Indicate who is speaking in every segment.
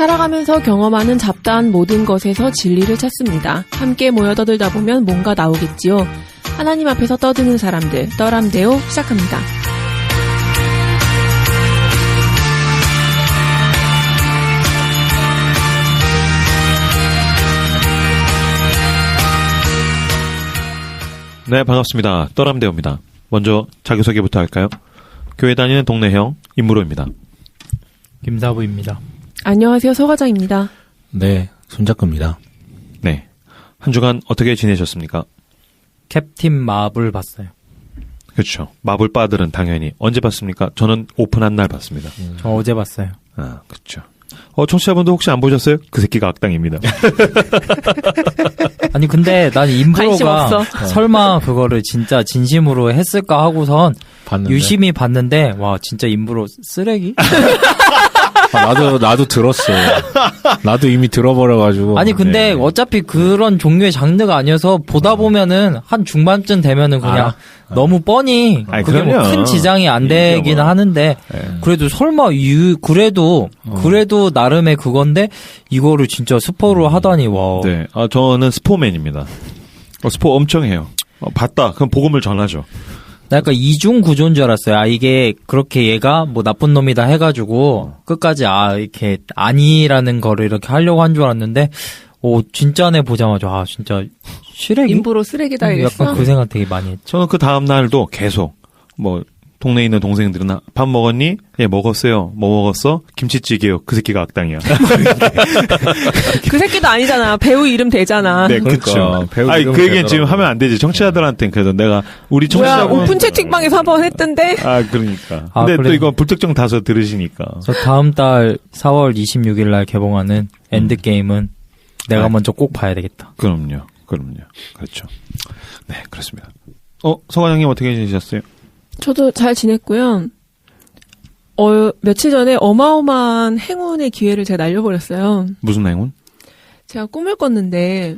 Speaker 1: 살아가면서 경험하는 잡다한 모든 것에서 진리를 찾습니다. 함께 모여 떠들다 보면 뭔가 나오겠지요. 하나님 앞에서 떠드는 사람들, 떠람대오 시작합니다.
Speaker 2: 네, 반갑습니다. 떠람대오입니다. 먼저 자기소개부터 할까요? 교회 다니는 동네 형 임무로입니다.
Speaker 3: 김사부입니다.
Speaker 1: 안녕하세요. 서과장입니다.
Speaker 4: 네, 손작구입니다.
Speaker 2: 네, 한 주간 어떻게 지내셨습니까?
Speaker 3: 캡틴 마블 봤어요.
Speaker 2: 그렇죠. 마블 바들은 당연히 언제 봤습니까? 저는 오픈한 날 봤습니다.
Speaker 3: 저 어제 봤어요.
Speaker 2: 아, 그렇죠. 청취자분도 혹시 안 보셨어요? 그 새끼가 악당입니다.
Speaker 3: 아니 근데 난 임프로가 설마 그거를 진짜 진심으로 했을까 하고선 봤는데? 유심히 봤는데 와 진짜 임프로 쓰레기?
Speaker 4: 나도 들었어. 나도 이미 들어버려가지고.
Speaker 3: 아니 근데 어차피 그런 종류의 장르가 아니어서 보다 보면은 한 중반쯤 되면은 그냥 너무 뻔히 그게 뭐 큰 지장이 안 되긴 하는데 그래도 설마 그래도 나름의 그건데 이거를 진짜 스포로 하다니 와.
Speaker 2: 네, 저는 스포맨입니다. 스포 엄청 해요. 봤다. 그럼 복음을 전하죠.
Speaker 3: 나 약간 이중 구조인 줄 알았어요. 이게 그렇게 얘가 뭐 나쁜 놈이다 해가지고 끝까지 이렇게 아니라는 거를 이렇게 하려고 한 줄 알았는데 진짜네 보자마자 진짜 쓰레기?
Speaker 1: 임프로 쓰레기다 이랬어?
Speaker 3: 약간 그 생각 되게 많이 했죠.
Speaker 2: 저는 그 다음 날도 계속 동네에 있는 동생들은 밥 먹었니? 예, 먹었어요. 뭐 먹었어? 김치찌개요. 그 새끼가 악당이야.
Speaker 1: 그 새끼도 아니잖아. 배우 이름 되잖아.
Speaker 2: 네, 그렇죠. 그 얘기는 지금 하면 안 되지. 청취자들한테는 그래도 내가 우리 청취자분
Speaker 1: 오픈 채팅방에서 한번 했던데.
Speaker 2: 그러니까. 근데 또 이거 불특정 다수 들으시니까.
Speaker 3: 저 다음 달 4월 26일 날 개봉하는 엔드 게임은 내가 먼저 꼭 봐야 되겠다.
Speaker 2: 그럼요. 그렇죠. 네, 그렇습니다. 서과장님 어떻게 지내셨어요?
Speaker 1: 저도 잘 지냈고요. 며칠 전에 어마어마한 행운의 기회를 제가 날려버렸어요.
Speaker 2: 무슨 행운?
Speaker 1: 제가 꿈을 꿨는데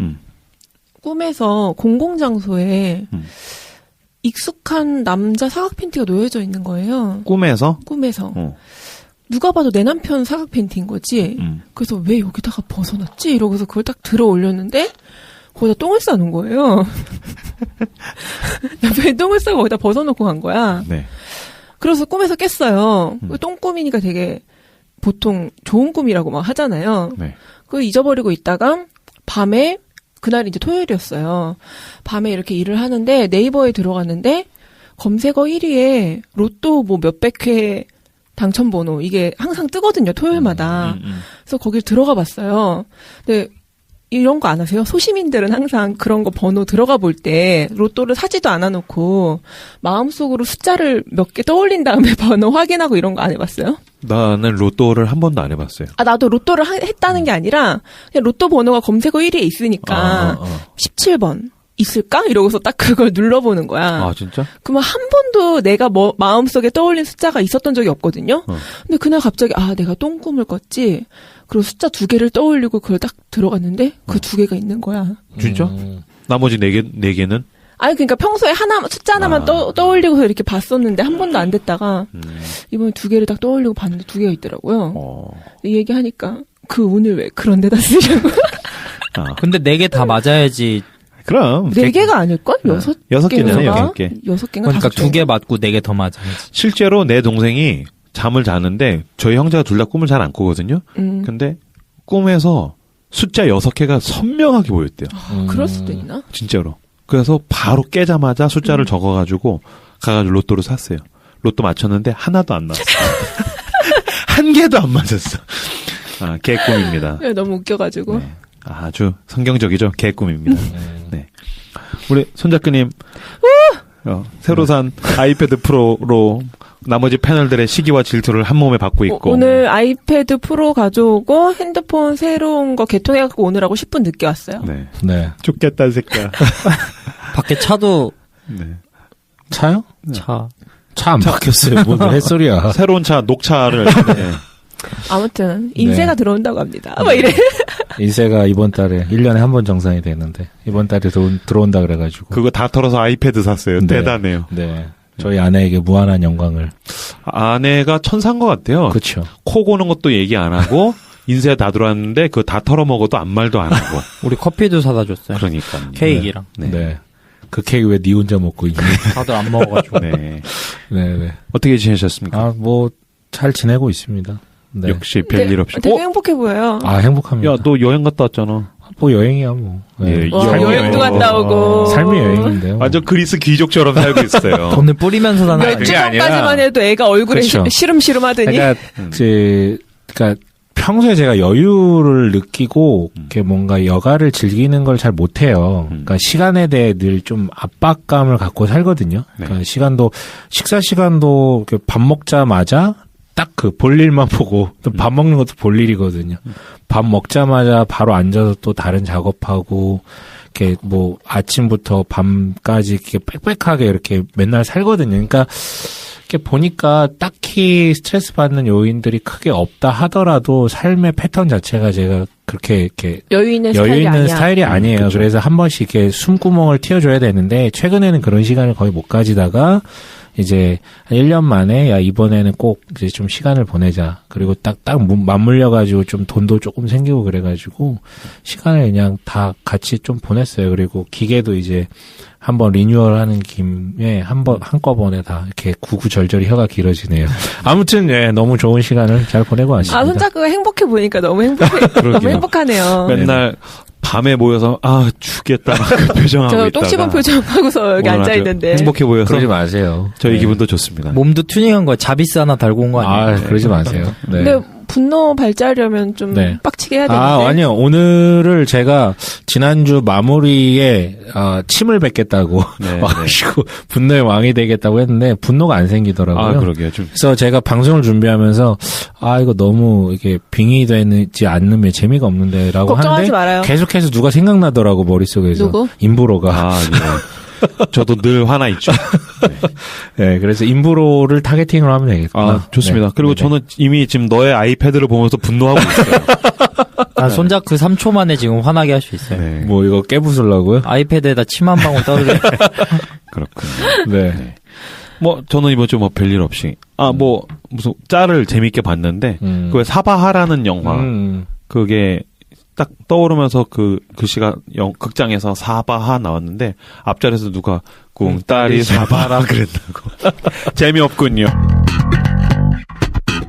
Speaker 1: 꿈에서 공공장소에 익숙한 남자 사각 팬티가 놓여져 있는 거예요.
Speaker 2: 꿈에서?
Speaker 1: 누가 봐도 내 남편 사각 팬티인 거지. 그래서 왜 여기다가 벗어놨지? 이러고서 그걸 딱 들어 올렸는데 거기다 똥을 싸놓은 거예요. 남편이 똥을 싸고 거기다 벗어놓고 간 거야.
Speaker 2: 네.
Speaker 1: 그래서 꿈에서 깼어요. 똥꿈이니까 되게 보통 좋은 꿈이라고 막 하잖아요.
Speaker 2: 네.
Speaker 1: 그걸 잊어버리고 있다가 밤에 그날이 이제 토요일이었어요. 밤에 이렇게 일을 하는데 네이버에 들어갔는데 검색어 1위에 로또 뭐 몇백 회 당첨번호 이게 항상 뜨거든요. 토요일마다. 그래서 거길 들어가 봤어요. 근데 이런 거 안 하세요? 소시민들은 항상 그런 거 번호 들어가 볼 때 로또를 사지도 않아놓고 마음속으로 숫자를 몇 개 떠올린 다음에 번호 확인하고 이런 거 안 해봤어요?
Speaker 2: 나는 로또를 한 번도 안 해봤어요.
Speaker 1: 나도 로또를 했다는 게 아니라 그냥 로또 번호가 검색어 1위에 있으니까 17번 있을까? 이러고서 딱 그걸 눌러보는 거야.
Speaker 2: 진짜?
Speaker 1: 그러면 한 번도 내가 마음속에 떠올린 숫자가 있었던 적이 없거든요? 근데 그날 갑자기 내가 똥꿈을 꿨지? 그리고 숫자 2개를 떠올리고 그걸 딱 들어갔는데 그 2개가 있는 거야.
Speaker 2: 진짜? 나머지 4개는?
Speaker 1: 그러니까 평소에 숫자 하나만 떠올리고서 이렇게 봤었는데 한 번도 안 됐다가 이번에 2개를 딱 떠올리고 봤는데 2개가 있더라고요. 이 얘기하니까 그 운을 왜 그런 데다 쓰려고.
Speaker 3: 근데 4개 다 맞아야지.
Speaker 2: 그럼
Speaker 1: 4개가 아닐걸?
Speaker 2: 6개잖아요. 6개.
Speaker 1: 6개인가?
Speaker 3: 그러니까 2개 맞고 4개 더 맞아야지.
Speaker 2: 실제로 내 동생이 잠을 자는데 저희 형제가 둘 다 꿈을 잘 안 꾸거든요. 근데 꿈에서 숫자 6개가 선명하게 보였대요.
Speaker 1: 그럴 수도 있나?
Speaker 2: 진짜로. 그래서 바로 깨자마자 숫자를 적어가지고 가가지고 로또를 샀어요. 로또 맞췄는데 하나도 안 나왔어요. 한 개도 안 맞았어. 개꿈입니다.
Speaker 1: 너무 웃겨가지고.
Speaker 2: 네. 아주 성경적이죠. 개꿈입니다. 네. 우리 손작가님 새로 산 아이패드 프로로 나머지 패널들의 시기와 질투를 한 몸에 받고 있고
Speaker 1: 오늘 아이패드 프로 가져오고 핸드폰 새로운 거 개통해갖고 오느라고 10분 늦게 왔어요.
Speaker 2: 네. 죽겠다 새끼야.
Speaker 3: 밖에 차도
Speaker 4: 차요?
Speaker 3: 차
Speaker 4: 안 바뀌었어요. 뭔 햇소리야.
Speaker 2: 새로운 차 녹차를
Speaker 1: 아무튼 인세가 들어온다고 합니다. 이래.
Speaker 4: 인세가 이번 달에 1년에 한 번 정산이 되는데 이번 달에 들어온다 그래가지고
Speaker 2: 그거 다 털어서 아이패드 샀어요. 대단해요.
Speaker 4: 네. 저희 아내에게 무한한 영광을.
Speaker 2: 아내가 천사인 것 같아요.
Speaker 4: 그렇죠.
Speaker 2: 코 고는 것도 얘기 안 하고 인쇄 다 들어왔는데 그거 다 털어먹어도 아무 말도 안 하고.
Speaker 3: 우리 커피도 사다 줬어요.
Speaker 2: 그러니까.
Speaker 3: 케이크랑.
Speaker 4: 네. 네. 그 케이크 왜 니 혼자 먹고 있니?
Speaker 3: 다들 안 먹어가지고.
Speaker 2: 네.
Speaker 4: 네.
Speaker 2: 어떻게 지내셨습니까?
Speaker 4: 아, 뭐, 잘 지내고 있습니다. 네.
Speaker 2: 역시 별일 없이.
Speaker 1: 되게 행복해 보여요.
Speaker 4: 아, 행복합니다.
Speaker 2: 야, 너 여행 갔다 왔잖아.
Speaker 4: 뭐 여행이야 뭐. 네.
Speaker 1: 와, 여행도 갔다 오고.
Speaker 4: 삶이 여행인데요.
Speaker 2: 완전 그리스 귀족처럼 살고 있어요.
Speaker 3: 돈을 뿌리면서 사는
Speaker 1: 몇 주 전까지만 해도 애가 얼굴에
Speaker 4: 그렇죠.
Speaker 1: 시름시름 하더니.
Speaker 4: 그러니까 평소에 제가 여유를 느끼고 이렇게 뭔가 여가를 즐기는 걸 잘 못해요. 그러니까 시간에 대해 늘 좀 압박감을 갖고 살거든요. 그러니까 시간도 식사 시간도 밥 먹자마자 딱 그 볼일만 보고 또 밥 먹는 것도 볼일이거든요. 밥 먹자마자 바로 앉아서 또 다른 작업하고 이렇게 뭐 아침부터 밤까지 이렇게 빽빽하게 이렇게 맨날 살거든요. 그러니까 이렇게 보니까 딱히 스트레스 받는 요인들이 크게 없다 하더라도 삶의 패턴 자체가 제가 그렇게 이렇게
Speaker 1: 여유 있는
Speaker 4: 스타일이 아니에요.
Speaker 2: 그렇죠.
Speaker 4: 그래서 한 번씩 이렇게 숨구멍을 틔워줘야 되는데 최근에는 그런 시간을 거의 못 가지다가 이제 한 1년 만에 야 이번에는 꼭 이제 좀 시간을 보내자. 그리고 딱 맞물려 가지고 좀 돈도 조금 생기고 그래 가지고 시간을 그냥 다 같이 좀 보냈어요. 그리고 기계도 이제 한번 리뉴얼하는 김에 한꺼번에 다 이렇게 구구절절히 혀가 길어지네요. 아무튼 예, 너무 좋은 시간을 잘 보내고 왔습니다.
Speaker 1: 아, 손잡고가 행복해 보니까 너무 너무 행복하네요.
Speaker 2: 맨날 밤에 모여서 죽겠다 그 표정하고
Speaker 1: 저
Speaker 2: 있다가
Speaker 1: 똥 씹은 표정하고서 여기 앉아 있는데
Speaker 2: 행복해 보여서
Speaker 4: 그러지 마세요.
Speaker 2: 저희 기분도 좋습니다.
Speaker 3: 몸도 튜닝한 거야. 자비스 하나 달고 온 거 아니에요?
Speaker 4: 그러지 마세요. 네.
Speaker 1: 근데 분노 발자하려면 좀 빡치게 해야 되는데.
Speaker 4: 아니요. 오늘을 제가 지난주 마무리에 침을 뱉겠다고 와가지고 분노의 왕이 되겠다고 했는데 분노가 안 생기더라고요.
Speaker 2: 그러게요.
Speaker 4: 그래서 제가 방송을 준비하면서 이거 너무 이게 빙의 되지 않으면 재미가 없는데라고
Speaker 1: 걱정하지
Speaker 4: 하는데
Speaker 1: 말아요.
Speaker 4: 계속해서 누가 생각나더라고 머릿속에서.
Speaker 1: 누구?
Speaker 4: 임브로가.
Speaker 2: 예. 저도 늘 화나 있죠.
Speaker 4: 네, 그래서 임브로를 타겟팅으로 하면 되겠구나.
Speaker 2: 좋습니다.
Speaker 4: 네.
Speaker 2: 그리고 저는 이미 지금 너의 아이패드를 보면서 분노하고 있어요.
Speaker 3: 손잡 그 3초 만에 지금 화나게 할 수 있어요.
Speaker 2: 네.
Speaker 4: 뭐 이거 깨부술라고요?
Speaker 3: 아이패드에다 침 한 방울 떨어져.
Speaker 2: 그렇군요.
Speaker 4: 네.
Speaker 2: 뭐 저는 이번 주 뭐 별일 없이 뭐 무슨 짤을 재밌게 봤는데 그 사바하라는 영화 그게 딱 떠오르면서 그 글씨가 극장에서 사바하 나왔는데 앞자리에서 누가 꿍따리 사바라 그랬다고. 재미없군요.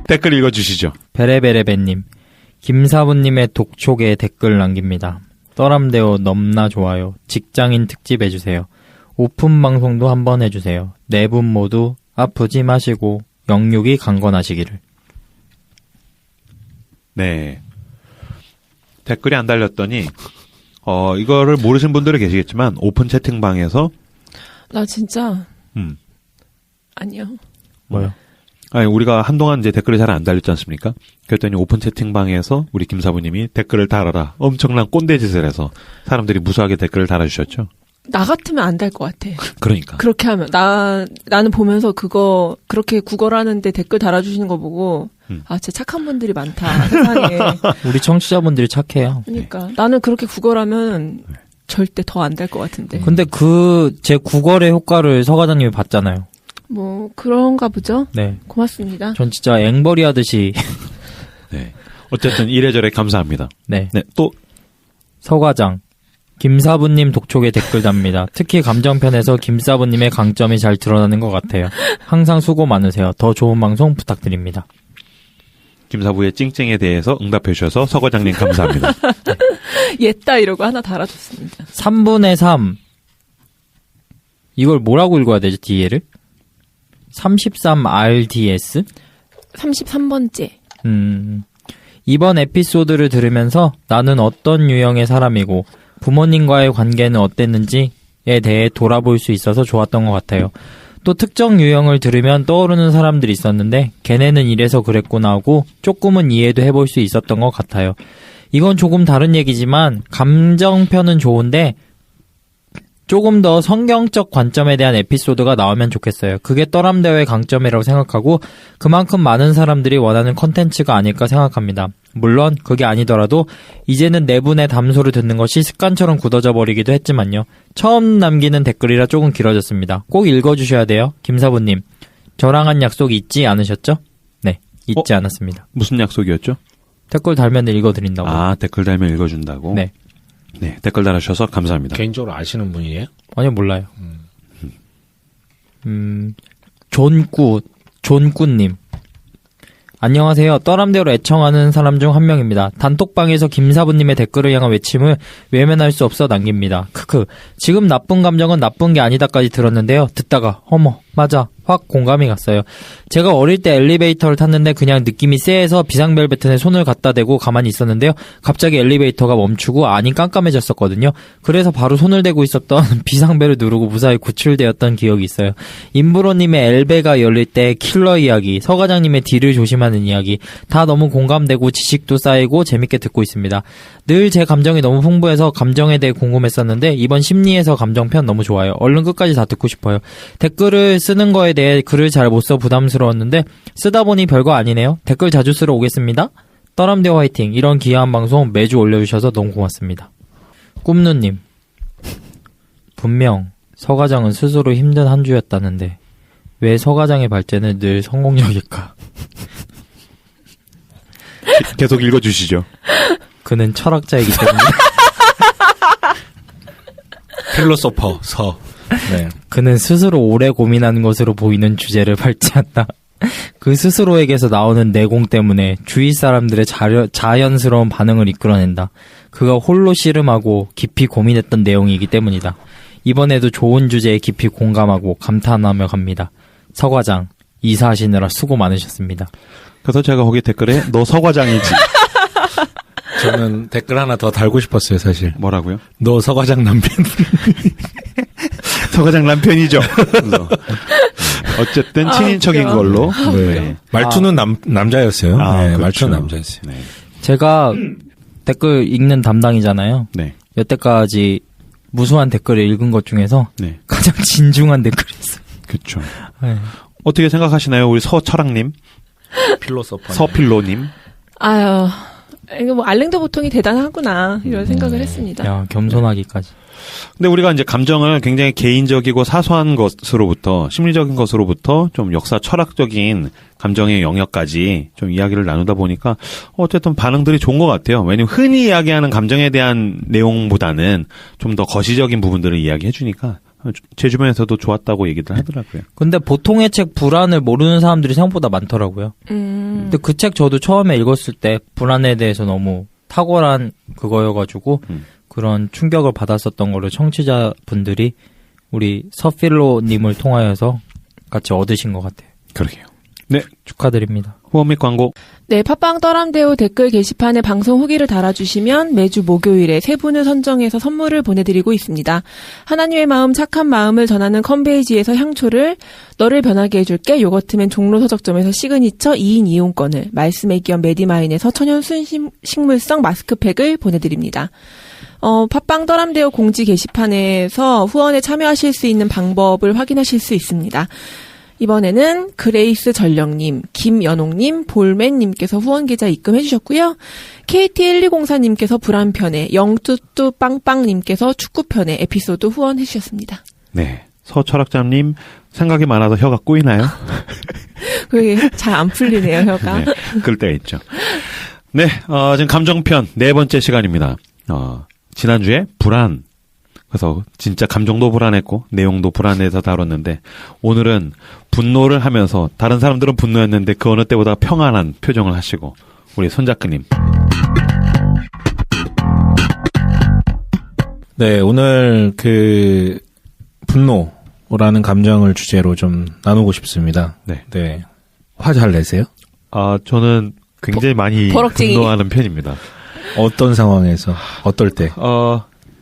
Speaker 2: 댓글 읽어주시죠.
Speaker 3: 베레베레베님, 김사부님의 독촉에 댓글 남깁니다. 떠람대오 넘나 좋아요. 직장인 특집 해주세요. 오픈 방송도 한번 해주세요. 네 분 모두 아프지 마시고 영육이 강건하시기를.
Speaker 2: 네. 댓글이 안 달렸더니 이거를 모르신 분들이 계시겠지만 오픈 채팅방에서
Speaker 1: 나 진짜 아니요.
Speaker 3: 뭐요?
Speaker 2: 아니 우리가 한동안 이제 댓글이 잘 안 달렸지 않습니까? 그랬더니 오픈 채팅방에서 우리 김사부님이 댓글을 달아라 엄청난 꼰대 짓을 해서 사람들이 무수하게 댓글을 달아주셨죠.
Speaker 1: 나 같으면 안 달 것 같아.
Speaker 2: 그러니까.
Speaker 1: 그렇게 하면 나는 보면서 그거 그렇게 구걸하는데 댓글 달아주시는 거 보고 진짜 착한 분들이 많다 세상에.
Speaker 3: 우리 청취자분들이 착해요.
Speaker 1: 그러니까 나는 그렇게 구걸하면 절대 더 안 될 것 같은데.
Speaker 3: 근데 제 구걸의 효과를 서 과장님이 봤잖아요.
Speaker 1: 뭐 그런가 보죠.
Speaker 3: 네.
Speaker 1: 고맙습니다.
Speaker 3: 전 진짜 앵벌이 하듯이.
Speaker 2: 네. 어쨌든 이래저래 감사합니다.
Speaker 3: 네.
Speaker 2: 네. 또
Speaker 3: 서 과장. 김사부님 독촉에 댓글 답니다. 특히 감정편에서 김사부님의 강점이 잘 드러나는 것 같아요. 항상 수고 많으세요. 더 좋은 방송 부탁드립니다.
Speaker 2: 김사부의 찡찡에 대해서 응답해 주셔서 서 과장님 감사합니다.
Speaker 1: 옛다 이러고 하나 달아줬습니다.
Speaker 3: 3분의 3. 이걸 뭐라고 읽어야 되지, 뒤에를? 33RDS?
Speaker 1: 33번째.
Speaker 3: 이번 에피소드를 들으면서 나는 어떤 유형의 사람이고 부모님과의 관계는 어땠는지에 대해 돌아볼 수 있어서 좋았던 것 같아요. 또 특정 유형을 들으면 떠오르는 사람들이 있었는데 걔네는 이래서 그랬구나 하고 조금은 이해도 해볼 수 있었던 것 같아요. 이건 조금 다른 얘기지만 감정편은 좋은데 조금 더 성경적 관점에 대한 에피소드가 나오면 좋겠어요. 그게 떠람대오의 강점이라고 생각하고 그만큼 많은 사람들이 원하는 컨텐츠가 아닐까 생각합니다. 물론 그게 아니더라도 이제는 네 분의 담소를 듣는 것이 습관처럼 굳어져 버리기도 했지만요. 처음 남기는 댓글이라 조금 길어졌습니다. 꼭 읽어주셔야 돼요. 김사부님. 저랑 한 약속 잊지 않으셨죠? 네, 잊지 않았습니다.
Speaker 2: 무슨 약속이었죠?
Speaker 3: 댓글 달면 읽어드린다고.
Speaker 2: 아, 댓글 달면 읽어준다고?
Speaker 3: 네.
Speaker 2: 네, 댓글 달아주셔서 감사합니다.
Speaker 4: 개인적으로 아시는 분이에요?
Speaker 3: 아니요, 몰라요. 존꾸님. 안녕하세요. 떠람대로 애청하는 사람 중 한 명입니다. 단톡방에서 김사부님의 댓글을 향한 외침을 외면할 수 없어 남깁니다. 크크. 지금 나쁜 감정은 나쁜 게 아니다까지 들었는데요. 듣다가 어머 맞아 확 공감이 갔어요. 제가 어릴 때 엘리베이터를 탔는데 그냥 느낌이 쎄해서 비상벨 버튼에 손을 갖다 대고 가만히 있었는데요. 갑자기 엘리베이터가 멈추고 안이 깜깜해졌었거든요. 그래서 바로 손을 대고 있었던 비상벨을 누르고 무사히 구출되었던 기억이 있어요. 임브로님의 엘베가 열릴 때 킬러 이야기, 서과장님의 딜을 조심하는 이야기 다 너무 공감되고 지식도 쌓이고 재밌게 듣고 있습니다. 늘 제 감정이 너무 풍부해서 감정에 대해 궁금했었는데 이번 심리에서 감정편 너무 좋아요. 얼른 끝까지 다 듣고 싶어요. 댓글을 쓰는 거에 대해 글을 잘 못 써 부담스러웠는데 쓰다 보니 별거 아니네요. 댓글 자주 쓰러 오겠습니다. 떠람대호 화이팅. 이런 귀한 방송 매주 올려주셔서 너무 고맙습니다. 꿈누님. 분명 서과장은 스스로 힘든 한 주였다는데 왜 서과장의 발제는 늘 성공적일까?
Speaker 2: 계속 읽어주시죠.
Speaker 3: 그는 철학자이기 때문에.
Speaker 4: 필로소퍼 서. 네.
Speaker 3: 그는 스스로 오래 고민하는 것으로 보이는 주제를 발제한다. 그 스스로에게서 나오는 내공 때문에 주위 사람들의 자연스러운 반응을 이끌어낸다. 그가 홀로 씨름하고 깊이 고민했던 내용이기 때문이다. 이번에도 좋은 주제에 깊이 공감하고 감탄하며 갑니다. 서과장, 이사하시느라 수고 많으셨습니다.
Speaker 2: 그래서 제가 거기 댓글에 너 서과장이지.
Speaker 4: 저는 댓글 하나 더 달고 싶었어요, 사실.
Speaker 2: 뭐라고요?
Speaker 4: 너 서과장 남편.
Speaker 2: 서과장 남편이죠. 어쨌든 친인척인 걸로.
Speaker 4: 네. 말투는 남자였어요.
Speaker 2: 아,
Speaker 4: 네,
Speaker 2: 그렇죠.
Speaker 4: 말투는 남자였어요.
Speaker 2: 네.
Speaker 3: 제가 댓글 읽는 담당이잖아요.
Speaker 2: 네.
Speaker 3: 여태까지 무수한 댓글을 읽은 것 중에서
Speaker 2: 네.
Speaker 3: 가장 진중한 댓글이었어요.
Speaker 2: 그렇죠.
Speaker 3: 네.
Speaker 2: 어떻게 생각하시나요, 우리 서철학님,
Speaker 4: 필로소퍼.
Speaker 2: 서필로님?
Speaker 1: 아유, 이거 뭐 알랭드 보통이 대단하구나 이런 생각을 했습니다.
Speaker 3: 야, 겸손하기까지.
Speaker 2: 근데 우리가 이제 감정을 굉장히 개인적이고 사소한 것으로부터 심리적인 것으로부터 좀 역사 철학적인 감정의 영역까지 좀 이야기를 나누다 보니까 어쨌든 반응들이 좋은 것 같아요. 왜냐면 흔히 이야기하는 감정에 대한 내용보다는 좀 더 거시적인 부분들을 이야기해 주니까 제 주변에서도 좋았다고 얘기들 하더라고요.
Speaker 3: 근데 보통의 책 불안을 모르는 사람들이 생각보다 많더라고요. 근데 그 책 저도 처음에 읽었을 때 불안에 대해서 너무 탁월한 그거여가지고 그런 충격을 받았었던 걸로 청취자분들이 우리 서필로님을 통하여서 같이 얻으신 것 같아요.
Speaker 2: 그러게요. 네.
Speaker 3: 축하드립니다.
Speaker 2: 후원 및 광고.
Speaker 1: 네, 팟빵 떠람대호 댓글 게시판에 방송 후기를 달아주시면 매주 목요일에 3분을 선정해서 선물을 보내드리고 있습니다. 하나님의 마음, 착한 마음을 전하는 컨베이지에서 향초를, 너를 변하게 해줄게 요거트맨 종로 서적점에서 시그니처 2인 이용권을, 말씀의 기업 메디마인에서 천연 순식물성 마스크팩을 보내드립니다. 팟빵 떠람대호 공지 게시판에서 후원에 참여하실 수 있는 방법을 확인하실 수 있습니다. 이번에는 그레이스 전령님, 김연옥님, 볼맨님께서 후원계좌 입금해주셨고요. KT1204님께서 불안편에, 영뚜뚜 빵빵님께서 축구편에 에피소드 후원해주셨습니다.
Speaker 2: 네. 서철학자님, 생각이 많아서 혀가 꼬이나요?
Speaker 1: 그게 잘 안 풀리네요, 혀가.
Speaker 2: 네, 그럴 때가 있죠. 네, 지금 감정편 4번째 시간입니다. 지난주에 불안. 그래서 진짜 감정도 불안했고 내용도 불안해서 다뤘는데 오늘은 분노를 하면서 다른 사람들은 분노했는데 그 어느 때보다 평안한 표정을 하시고 우리 손 작가님.
Speaker 4: 네, 오늘 그 분노라는 감정을 주제로 좀 나누고 싶습니다.
Speaker 2: 네.
Speaker 4: 네. 화 잘 내세요?
Speaker 2: 저는 굉장히 많이
Speaker 1: 버럭쟁이.
Speaker 2: 분노하는 편입니다.
Speaker 4: 어떤 상황에서 어떨 때?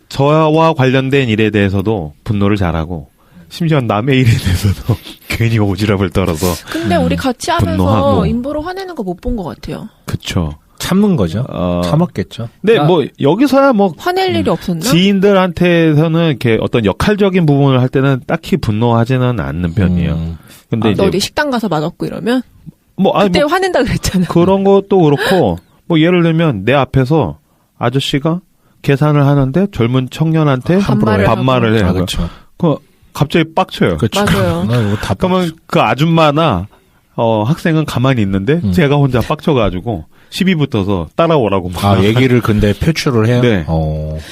Speaker 2: 저와 관련된 일에 대해서도 분노를 잘하고 심지어 남의 일에 대해서도 괜히 오지랖을 떨어서
Speaker 1: 근데 우리 같이 하면서
Speaker 2: 분노하고.
Speaker 1: 인보로 화내는 거 못 본 것 같아요.
Speaker 2: 그쵸.
Speaker 4: 참는 거죠. 참았겠죠.
Speaker 2: 근데 뭐 여기서야 뭐
Speaker 1: 화낼 일이 없었나?
Speaker 2: 지인들한테서는 이렇게 어떤 역할적인 부분을 할 때는 딱히 분노하지는 않는 편이에요. 근데
Speaker 1: 너 어디 식당 가서 맛없고 이러면?
Speaker 2: 아니,
Speaker 1: 그때 화낸다 그랬잖아.
Speaker 2: 그런 것도 그렇고 뭐 예를 들면 내 앞에서 아저씨가 계산을 하는데 젊은 청년한테 반말을 해요.
Speaker 4: 그렇죠.
Speaker 2: 갑자기 빡쳐요.
Speaker 4: 그렇죠.
Speaker 1: 맞아요.
Speaker 2: 그러면 그 아줌마나 학생은 가만히 있는데 제가 혼자 빡쳐가지고 시비 붙어서 따라오라고 막.
Speaker 4: 아, 얘기를 근데 표출을 해요?
Speaker 2: 네.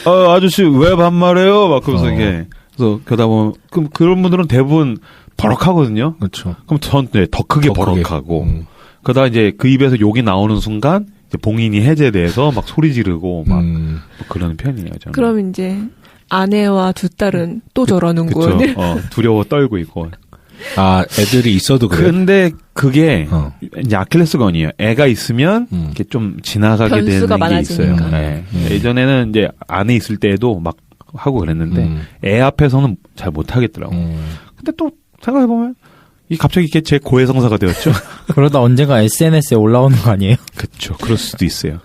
Speaker 2: 아저씨 왜 반말해요? 막 그러면서 이게. 그래서 그러다 보면 그럼 그런 분들은 대부분 버럭하거든요.
Speaker 4: 그렇죠.
Speaker 2: 그럼 전 더 크게 버럭하고. 그러다 이제 그 입에서 욕이 나오는 순간 이제 봉인이 해제돼서 막 소리 지르고 막 뭐 그런 편이에요. 저는.
Speaker 1: 그럼 이제 아내와 두 딸은 또 저러는군.
Speaker 2: 그쵸. 두려워 떨고 있고.
Speaker 4: 아, 애들이 있어도 그래요?
Speaker 2: 근데 그게 이제 아킬레스건이에요. 애가 있으면 이렇게 좀 지나가게 되는 게 있어요. 네. 예전에는 이제 안에 있을 때에도 막 하고 그랬는데 애 앞에서는 잘 못하겠더라고요. 근데 또 생각해보면 이 갑자기 이게 제 고해성사가 되었죠.
Speaker 3: 그러다 언젠가 SNS에 올라오는 거 아니에요?
Speaker 2: 그렇죠. 그럴 수도 있어요.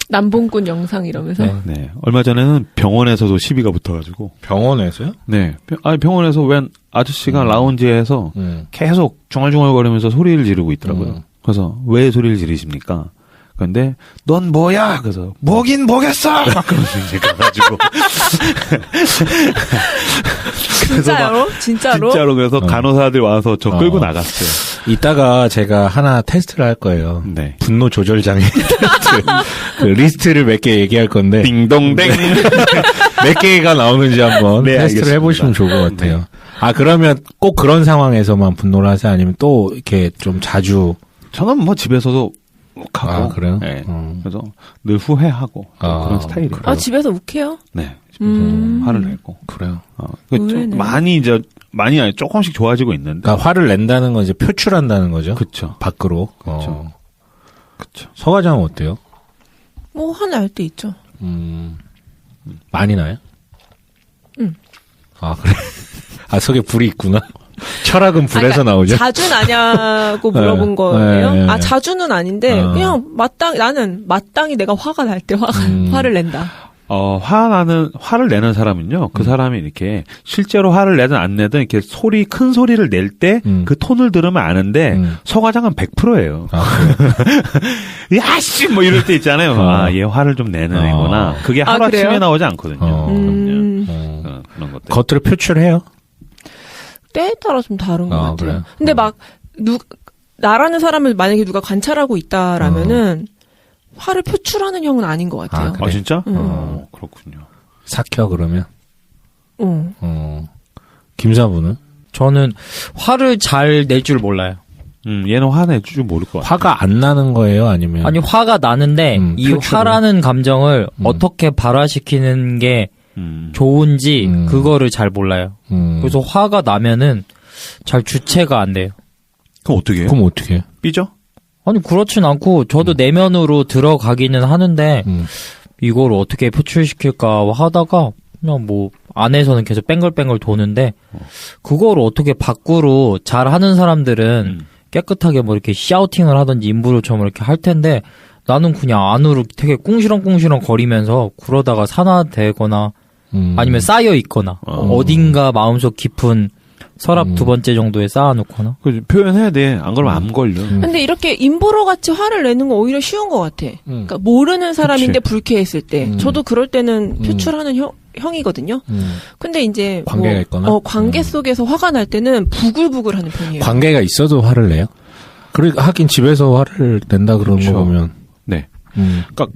Speaker 1: 남봉꾼 영상 이러면서.
Speaker 2: 네. 얼마 전에는 병원에서도 시비가 붙어가지고.
Speaker 4: 병원에서요?
Speaker 2: 네. 병원에서 웬 아저씨가 라운지에서 계속 중얼중얼거리면서 소리를 지르고 있더라고요. 그래서 왜 소리를 지르십니까? 근데 넌 뭐야? 그래서 뭐긴 뭐겠어. 막 그러면서 이제 가가지고.
Speaker 1: 진짜로?
Speaker 2: 진짜로 그래서 간호사들 와서 저 끌고 나갔어요.
Speaker 4: 이따가 제가 하나 테스트를 할 거예요.
Speaker 2: 네.
Speaker 4: 분노 조절 장애 테스트. 그 리스트를 몇 개 얘기할 건데.
Speaker 2: 딩동댕.
Speaker 4: 몇 개가 나오는지 한번
Speaker 2: 네,
Speaker 4: 테스트를
Speaker 2: 알겠습니다.
Speaker 4: 해보시면 좋을 것 같아요. 네. 아, 그러면 꼭 그런 상황에서만 분노를 하세요? 아니면 또 이렇게 좀 자주?
Speaker 2: 저는 뭐 집에서도 하고.
Speaker 4: 아, 그래요?
Speaker 2: 네. 그래서 늘 후회하고 그런 스타일이에요.
Speaker 1: 아, 집에서 욱해요?
Speaker 2: 네. 집에서 화를 내고.
Speaker 4: 그래요.
Speaker 2: 좀 많이 아니 조금씩 좋아지고 있는데.
Speaker 4: 그러니까 화를 낸다는 건 이제 표출한다는 거죠.
Speaker 2: 그렇죠.
Speaker 4: 밖으로.
Speaker 2: 그렇죠. 그렇죠.
Speaker 4: 서 과장은 어때요?
Speaker 1: 뭐 화날 때 있죠.
Speaker 4: 많이 나요?
Speaker 1: 응.
Speaker 4: 아, 그래. 아, 속에 불이 있구나. 철학은 불에서 나오죠.
Speaker 1: 자주 나냐고 물어본 거예요.
Speaker 4: 네.
Speaker 1: 아, 자주는 아닌데 그냥 나는 마땅히 내가 화가 날 때 화를 낸다.
Speaker 2: 화를 내는 사람은요, 그 사람이 이렇게, 실제로 화를 내든 안 내든, 이렇게 큰 소리를 낼 때, 그 톤을 들으면 아는데, 서과장은 100%예요.
Speaker 4: 아,
Speaker 2: 야씨! 뭐 이럴 때 있잖아요. 얘 화를 좀 내는 애구나. 그게 하루아침에 나오지 않거든요. 그런 것들.
Speaker 4: 겉으로 표출해요?
Speaker 1: 때에 따라 좀 다른 것 같아요.
Speaker 4: 그래요?
Speaker 1: 근데 나라는 사람을 만약에 누가 관찰하고 있다라면은, 화를 표출하는 형은 아닌 것 같아요.
Speaker 2: 아, 진짜? 그렇군요.
Speaker 4: 삭혀, 그러면? 김사부는?
Speaker 3: 저는 화를 잘 낼 줄 몰라요.
Speaker 2: 얘는 화낼 줄 모를 것 같아요.
Speaker 4: 화가 안 나는 거예요? 아니면?
Speaker 3: 아니, 화가 나는데, 이 화라는 감정을 어떻게 발화시키는 게 좋은지, 그거를 잘 몰라요. 그래서 화가 나면은 잘 주체가 안 돼요.
Speaker 2: 그럼 어떻게 해요?
Speaker 4: 그럼 어떻게 해요?
Speaker 2: 삐져?
Speaker 3: 아니, 그렇진 않고, 저도 내면으로 들어가기는 하는데, 이걸 어떻게 표출시킬까 하다가, 그냥 뭐, 안에서는 계속 뺑글뺑글 도는데, 그거를 어떻게 밖으로 잘 하는 사람들은 깨끗하게 뭐 이렇게 샤우팅을 하든지 인브로처럼 이렇게 할 텐데, 나는 그냥 안으로 되게 꿍시렁꿍시렁 거리면서, 그러다가 산화되거나, 아니면 쌓여 있거나, 어딘가 마음속 깊은 서랍 두 번째 정도에 쌓아놓거나.
Speaker 2: 표현해야 돼. 안 그러면 안 걸려.
Speaker 1: 근데 이렇게 인보로 같이 화를 내는 건 오히려 쉬운 것 같아. 그러니까 모르는 사람인데 불쾌했을 때. 저도 그럴 때는 표출하는 형이거든요. 근데 이제
Speaker 4: 관계가 있거나.
Speaker 1: 관계 속에서 화가 날 때는 부글부글 하는 편이에요.
Speaker 4: 관계가 있어도 화를 내요? 그러니까 하긴 집에서 화를 낸다 그런
Speaker 2: 그렇죠.
Speaker 4: 거 보면.
Speaker 2: 네. 그러니까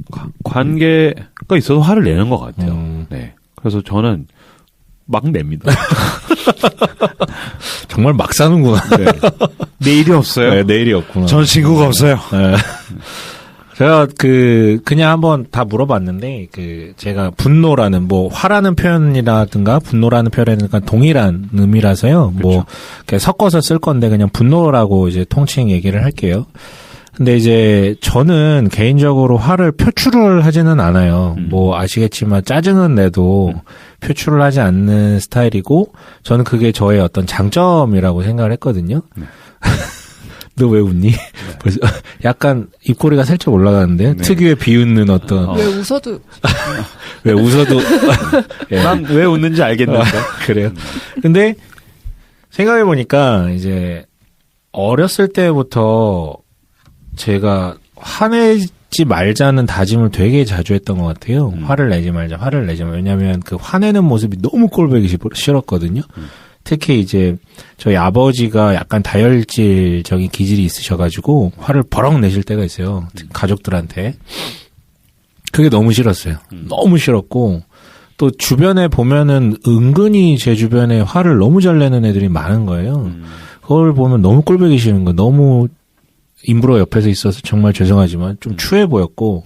Speaker 2: 관계가 있어도 화를 내는 것 같아요. 네. 그래서 저는 막 냅니다.
Speaker 4: 정말 막 사는구나.
Speaker 2: 네. 내일이 없어요.
Speaker 4: 네, 내일이 없구나.
Speaker 2: 전 친구가 없어요.
Speaker 4: 네. 제가 그냥 한번 다 물어봤는데 제가 분노라는 뭐 화라는 표현이라든가 분노라는 표현이니까 동일한 의미라서요. 그렇죠. 뭐 이렇게 섞어서 쓸 건데 그냥 분노라고 이제 통칭 얘기를 할게요. 근데 이제 저는 개인적으로 화를 표출을 하지는 않아요. 뭐 아시겠지만 짜증은 내도 표출을 하지 않는 스타일이고 저는 그게 저의 어떤 장점이라고 생각을 했거든요. 너 왜 웃니? 벌써 약간 입꼬리가 살짝 올라가는데 특유의 비웃는 어떤
Speaker 1: 왜 웃어도
Speaker 4: 왜 웃어도
Speaker 2: 예. 난 왜 웃는지 알겠는데
Speaker 4: 그래요. 근데 생각해 보니까 이제 어렸을 때부터 제가 화내지 말자는 다짐을 되게 자주 했던 것 같아요. 화를 내지 말자. 왜냐하면 그 화내는 모습이 너무 꼴보기 싫었거든요. 특히 이제 저희 아버지가 약간 다혈질적인 기질이 있으셔가지고 화를 버럭 내실 때가 있어요. 가족들한테. 그게 너무 싫었어요. 너무 싫었고 또 주변에 보면은 은근히 제 주변에 화를 너무 잘 내는 애들이 많은 거예요. 그걸 보면 너무 꼴보기 싫은 거. 너무 인브로 옆에서 있어서 정말 죄송하지만 좀 추해 보였고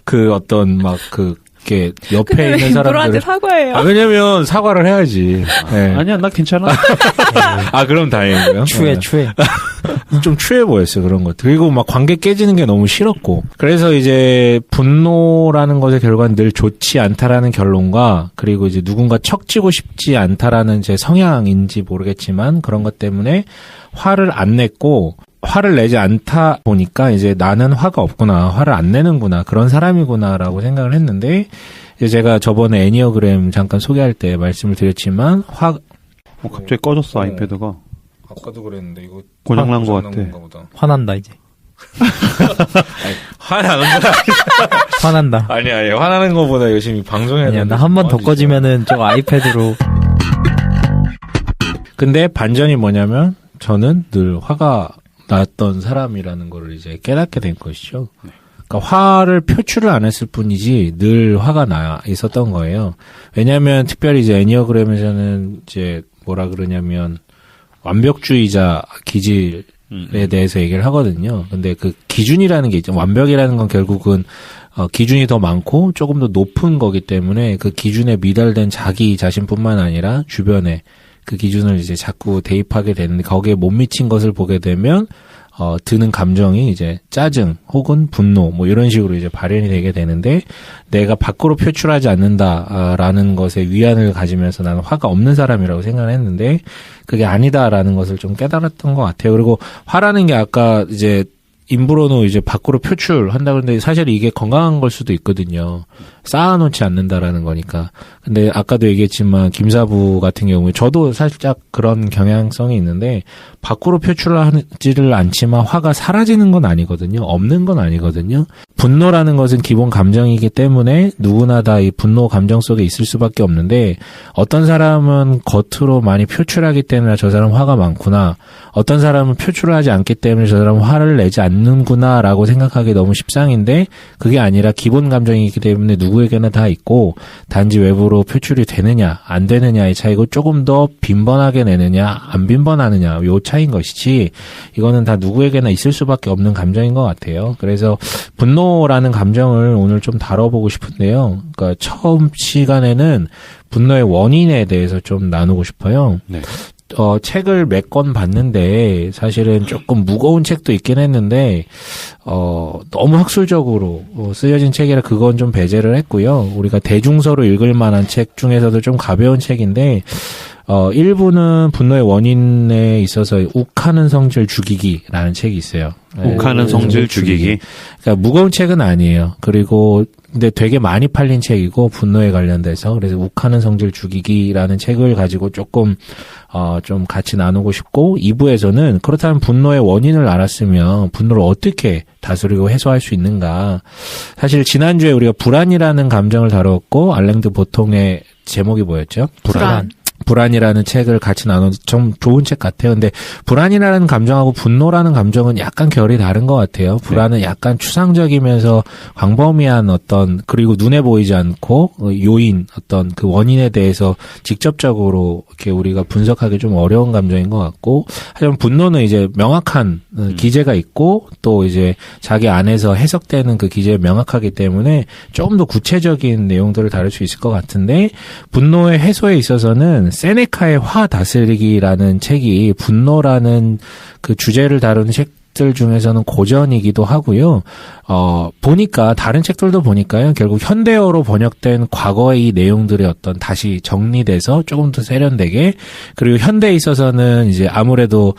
Speaker 4: 그 어떤 막 그게 옆에 있는 사람들
Speaker 1: 인브로한테 사과해요.
Speaker 4: 왜냐면 사과를 해야지. 네.
Speaker 2: 아니야, 나 괜찮아.
Speaker 4: 그럼 다행이고요.
Speaker 3: 추해.
Speaker 4: 좀 추해 보였어요, 그런 것. 그리고 막 관계 깨지는 게 너무 싫었고. 그래서 이제 분노라는 것의 결과는 늘 좋지 않다라는 결론과, 그리고 이제 누군가 척지고 싶지 않다라는 제 성향인지 모르겠지만, 그런 것 때문에 화를 안 냈고, 화를 내지 않다 보니까 이제 나는 화가 없구나, 화를 안 내는구나, 그런 사람이구나라고 생각을 했는데, 이제 제가 저번에 애니어그램 잠깐 소개할 때 말씀을 드렸지만,
Speaker 2: 갑자기 꺼졌어, 아이패드가.
Speaker 4: 아까도 그랬는데 이거
Speaker 2: 고장난 것 같아.
Speaker 3: 화난다 이제.
Speaker 4: 화나는 거
Speaker 3: 화난다.
Speaker 4: 아니 화나는 거보다 열심히 방송해야 돼.
Speaker 3: 아니야, 나 한 번 더 꺼지면은 저 아이패드로.
Speaker 4: 근데 반전이 뭐냐면 저는 늘 화가 났던 사람이라는 거를 이제 깨닫게 된 것이죠. 그러니까 화를 표출을 안 했을 뿐이지 늘 화가 나 있었던 거예요. 왜냐하면 특별히 이제 애니어그램에서는 이제 뭐라 그러냐면 완벽주의자 기질에 대해서 얘기를 하거든요. 근데 그 기준이라는 게 있죠. 완벽이라는 건 결국은 기준이 더 많고 조금 더 높은 거기 때문에 그 기준에 미달된 자기 자신뿐만 아니라 주변에 그 기준을 이제 자꾸 대입하게 되는데 거기에 못 미친 것을 보게 되면 드는 감정이 이제 짜증 혹은 분노 뭐 이런 식으로 이제 발현이 되게 되는데 내가 밖으로 표출하지 않는다라는 것에 위안을 가지면서 나는 화가 없는 사람이라고 생각을 했는데 그게 아니다라는 것을 좀 깨달았던 것 같아요. 그리고 화라는 게 아까 이제 인브로는 이제 밖으로 표출한다 그러는데 사실 이게 건강한 걸 수도 있거든요. 쌓아놓지 않는다라는 거니까. 근데 아까도 얘기했지만 김사부 같은 경우에 저도 살짝 그런 경향성이 있는데 밖으로 표출을 하지를 않지만 화가 사라지는 건 아니거든요. 없는 건 아니거든요. 분노라는 것은 기본 감정이기 때문에 누구나 다 이 분노 감정 속에 있을 수밖에 없는데 어떤 사람은 겉으로 많이 표출하기 때문에 저 사람 화가 많구나. 어떤 사람은 표출을 하지 않기 때문에 저 사람은 화를 내지 않는구나라고 생각하기 너무 십상인데 그게 아니라 기본 감정이기 때문에 누구에게나 다 있고 단지 외부로 표출이 되느냐 안 되느냐의 차이고 조금 더 빈번하게 내느냐 안 빈번하느냐 요 차이인 것이지 이거는 다 누구에게나 있을 수밖에 없는 감정인 것 같아요. 그래서 분노라는 감정을 오늘 좀 다뤄보고 싶은데요. 그러니까 처음 시간에는 분노의 원인에 대해서 좀 나누고 싶어요. 네. 책을 몇 권 봤는데 사실은 조금 무거운 책도 있긴 했는데 너무 학술적으로 쓰여진 책이라 그건 좀 배제를 했고요. 우리가 대중서로 읽을 만한 책 중에서도 좀 가벼운 책인데 1부는 분노의 원인에 있어서 욱하는 성질 죽이기라는 책이 있어요.
Speaker 2: 욱하는 성질 죽이기.
Speaker 4: 그러니까 무거운 책은 아니에요. 그리고 근데 되게 많이 팔린 책이고 분노에 관련돼서 그래서 욱하는 성질 죽이기라는 책을 가지고 조금 좀 같이 나누고 싶고 2부에서는 그렇다면 분노의 원인을 알았으면 분노를 어떻게 다스리고 해소할 수 있는가. 사실 지난주에 우리가 불안이라는 감정을 다뤘고 알랭드 보통의 제목이 뭐였죠? 불안이라는 책을 같이 나눠서 좀 좋은 책 같아요. 근데 불안이라는 감정하고 분노라는 감정은 약간 결이 다른 것 같아요. 불안은 약간 추상적이면서 광범위한 어떤 그리고 눈에 보이지 않고 요인 어떤 그 원인에 대해서 직접적으로 이렇게 우리가 분석하기 좀 어려운 감정인 것 같고 하지만 분노는 이제 명확한 기제가 있고 또 이제 자기 안에서 해석되는 그 기제가 명확하기 때문에 조금 더 구체적인 내용들을 다룰 수 있을 것 같은데 분노의 해소에 있어서는 세네카의 화 다스리기라는 책이 분노라는 그 주제를 다루는 책들 중에서는 고전이기도 하고요. 보니까 다른 책들도 보니까요. 결국 현대어로 번역된 과거의 이 내용들의 어떤 다시 정리돼서 조금 더 세련되게 그리고 현대에 있어서는 이제 아무래도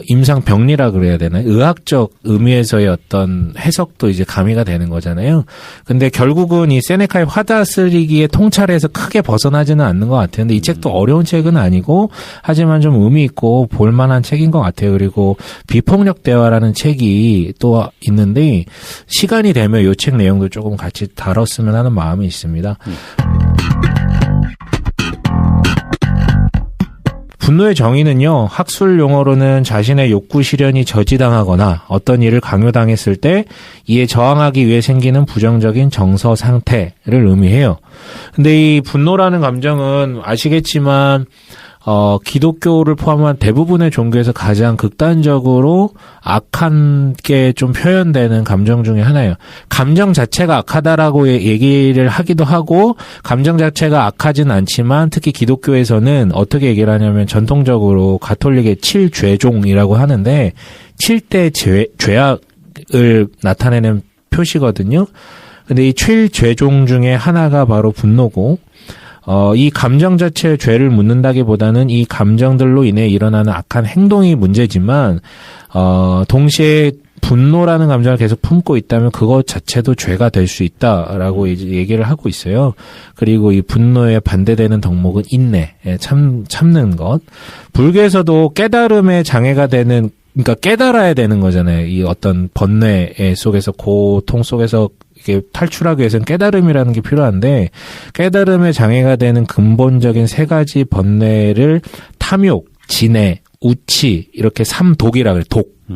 Speaker 4: 임상병리라 그래야 되나요? 의학적 의미에서의 어떤 해석도 이제 가미가 되는 거잖아요. 근데 결국은 이 세네카의 화다스리기의 통찰에서 크게 벗어나지는 않는 것 같아요. 근데 이 책도 어려운 책은 아니고 하지만 좀 의미 있고 볼만한 책인 것 같아요. 그리고 비폭력 대화라는 책이 또 있는데 시간이 되면 이 책 내용도 조금 같이 다뤘으면 하는 마음이 있습니다. 분노의 정의는요, 학술 용어로는 자신의 욕구 실현이 저지당하거나 어떤 일을 강요당했을 때 이에 저항하기 위해 생기는 부정적인 정서 상태를 의미해요. 근데 이 분노라는 감정은 아시겠지만 기독교를 포함한 대부분의 종교에서 가장 극단적으로 악한 게 좀 표현되는 감정 중에 하나예요. 감정 자체가 악하다라고 얘기를 하기도 하고, 감정 자체가 악하진 않지만, 특히 기독교에서는 어떻게 얘기를 하냐면, 전통적으로 가톨릭의 7죄종이라고 하는데, 7대 죄악을 나타내는 표시거든요. 근데 이 7죄종 중에 하나가 바로 분노고, 이 감정 자체의 죄를 묻는다기보다는 이 감정들로 인해 일어나는 악한 행동이 문제지만, 동시에 분노라는 감정을 계속 품고 있다면 그것 자체도 죄가 될 수 있다라고 이제 얘기를 하고 있어요. 그리고 이 분노에 반대되는 덕목은 인내, 참는 것. 불교에서도 깨달음의 장애가 되는, 그러니까 깨달아야 되는 거잖아요. 이 어떤 번뇌 속에서, 고통 속에서 이게 탈출하기 위해서는 깨달음이라는 게 필요한데, 깨달음의 장애가 되는 근본적인 세 가지 번뇌를 탐욕, 진해, 우치, 이렇게 삼독이라고 해요.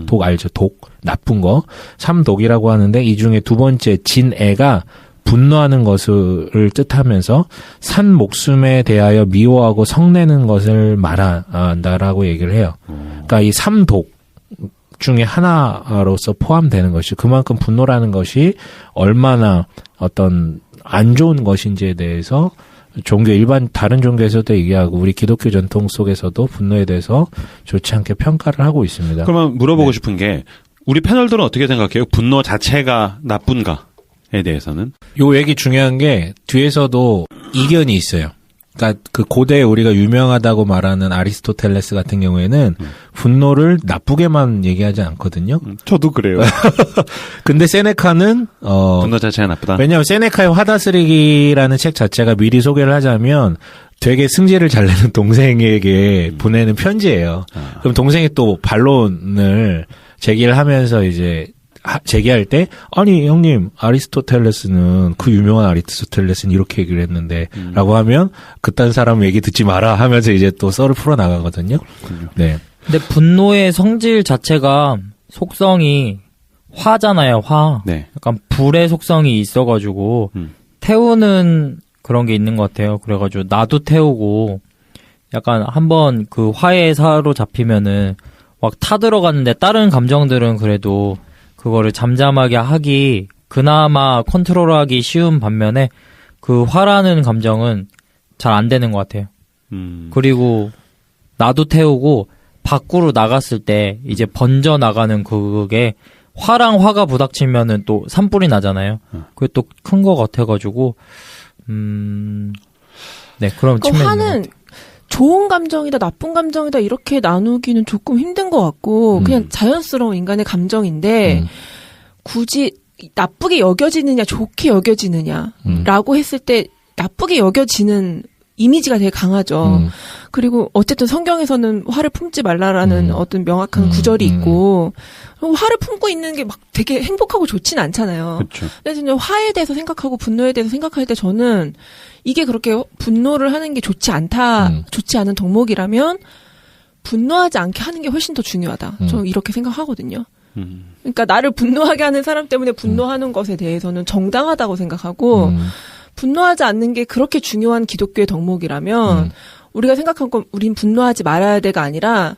Speaker 4: 독 알죠? 독. 나쁜 거. 삼독이라고 하는데, 이 중에 두 번째 진애가 분노하는 것을 뜻하면서 산 목숨에 대하여 미워하고 성내는 것을 말한다라고 얘기를 해요. 그러니까 이 삼독 중에 하나로서 포함되는 것이, 그만큼 분노라는 것이 얼마나 어떤 안 좋은 것인지에 대해서 종교, 일반 다른 종교에서도 얘기하고 우리 기독교 전통 속에서도 분노에 대해서 좋지 않게 평가를 하고 있습니다.
Speaker 2: 그러면 물어보고 싶은 게, 우리 패널들은 어떻게 생각해요? 분노 자체가 나쁜가에 대해서는?
Speaker 4: 요 얘기 중요한 게 뒤에서도 이견이 있어요. 그러니까 그 고대에 우리가 유명하다고 말하는 아리스토텔레스 같은 경우에는 분노를 나쁘게만 얘기하지 않거든요.
Speaker 2: 저도 그래요.
Speaker 4: 근데 세네카는
Speaker 2: 분노 자체가 나쁘다.
Speaker 4: 왜냐하면 세네카의 화다스리기라는 책 자체가 미리 소개를 하자면 되게 승질을 잘 내는 동생에게 보내는 편지예요. 그럼 동생이 또 반론을 제기를 하면서 이제 제기할 때, 아니 형님, 아리스토텔레스는, 그 유명한 아리스토텔레스는 이렇게 얘기를 했는데 라고 하면 그딴 사람 얘기 듣지 마라 하면서 이제 또 썰을 풀어나가거든요. 네.
Speaker 3: 근데 분노의 성질 자체가 속성이 화잖아요. 화.
Speaker 2: 네.
Speaker 3: 약간 불의 속성이 있어가지고 태우는 그런 게 있는 것 같아요. 그래가지고 나도 태우고, 약간 한번 그 화에 사로잡히면은 막 타들어가는데, 다른 감정들은 그래도 그거를 잠잠하게 하기, 그나마 컨트롤하기 쉬운 반면에 그 화라는 감정은 잘 안 되는 것 같아요. 그리고 나도 태우고 밖으로 나갔을 때 이제 번져 나가는 그게, 화랑 화가 부닥치면은 또 산불이 나잖아요. 그게 또 큰 것 같아가지고, 네, 그럼
Speaker 1: 그 화는 좋은 감정이다, 나쁜 감정이다 이렇게 나누기는 조금 힘든 것 같고, 그냥 자연스러운 인간의 감정인데, 굳이 나쁘게 여겨지느냐, 좋게 여겨지느냐라고 했을 때 나쁘게 여겨지는 이미지가 되게 강하죠. 그리고 어쨌든 성경에서는 화를 품지 말라라는 어떤 명확한 구절이 있고, 화를 품고 있는 게 막 되게 행복하고 좋진 않잖아요.
Speaker 2: 그렇죠.
Speaker 1: 근데 이제 화에 대해서 생각하고 분노에 대해서 생각할 때 저는 이게 그렇게 분노를 하는 게 좋지 않다, 좋지 않은 덕목이라면 분노하지 않게 하는 게 훨씬 더 중요하다. 저는 이렇게 생각하거든요. 그러니까 나를 분노하게 하는 사람 때문에 분노하는 것에 대해서는 정당하다고 생각하고, 분노하지 않는 게 그렇게 중요한 기독교의 덕목이라면 우리가 생각한 건 우린 분노하지 말아야 돼가 아니라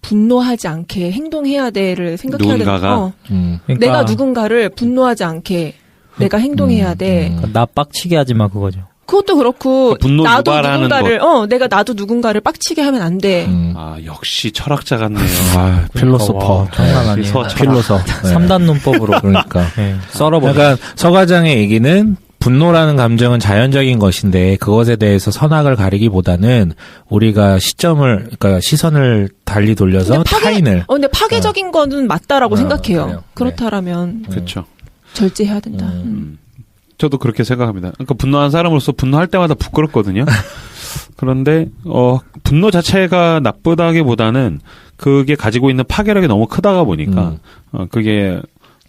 Speaker 1: 분노하지 않게 행동해야 돼를 생각해야 되는 거.
Speaker 3: 그러니까
Speaker 1: 내가 누군가를 분노하지 않게 내가 행동해야 돼.
Speaker 3: 나 빡치게 하지 마, 그거죠.
Speaker 1: 그것도 그렇고
Speaker 2: 분노
Speaker 1: 나도
Speaker 2: 유발하는
Speaker 1: 누군가를 내가 나도 누군가를 빡치게 하면 안 돼.
Speaker 2: 아, 역시 철학자 같네요.
Speaker 4: 아, 필로소퍼.
Speaker 3: 장난 아니에요.
Speaker 4: 필로소.
Speaker 3: 3단 논법으로
Speaker 4: 그러니까.
Speaker 3: 네, 썰어버려.
Speaker 4: 약간 서과장의 얘기는 분노라는 감정은 자연적인 것인데 그것에 대해서 선악을 가리기보다는 우리가 그러니까 시선을 달리 돌려서 타인을.
Speaker 1: 근데 파괴적인 거는 맞다라고 생각해요.
Speaker 4: 그래요.
Speaker 1: 그렇다라면
Speaker 2: 그렇죠.
Speaker 1: 절제해야 된다.
Speaker 2: 저도 그렇게 생각합니다. 그러니까 분노한 사람으로서 분노할 때마다 부끄럽거든요. 그런데 분노 자체가 나쁘다기보다는 그게 가지고 있는 파괴력이 너무 크다가 보니까 그게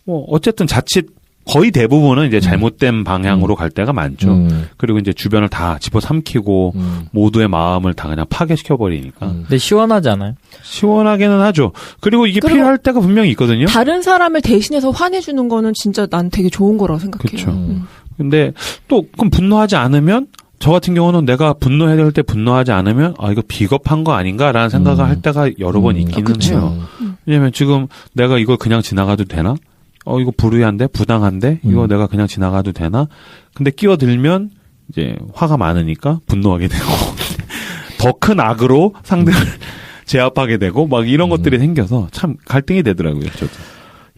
Speaker 2: 뭐 어쨌든 자칫 거의 대부분은 이제 잘못된 방향으로 갈 때가 많죠. 그리고 이제 주변을 다 집어삼키고 모두의 마음을 다 그냥 파괴시켜버리니까.
Speaker 3: 근데 시원하지 않아요?
Speaker 2: 시원하게는 하죠. 그리고 이게 필요할 때가 분명히 있거든요.
Speaker 1: 다른 사람을 대신해서 화내주는 거는 진짜 난 되게 좋은 거라고 생각해요.
Speaker 2: 그렇죠. 근데 또 그럼 분노하지 않으면 저 같은 경우는 내가 분노해야 될 때 분노하지 않으면 이거 비겁한 거 아닌가라는 생각을 할 때가 여러 번 있기는 해요. 왜냐면 지금 내가 이걸 그냥 지나가도 되나? 이거 불의한데? 부당한데? 이거 내가 그냥 지나가도 되나? 근데 끼어들면 이제 화가 많으니까 분노하게 되고 더 큰 악으로 상대를 제압하게 되고 막 이런 것들이 생겨서 참 갈등이 되더라고요. 저도.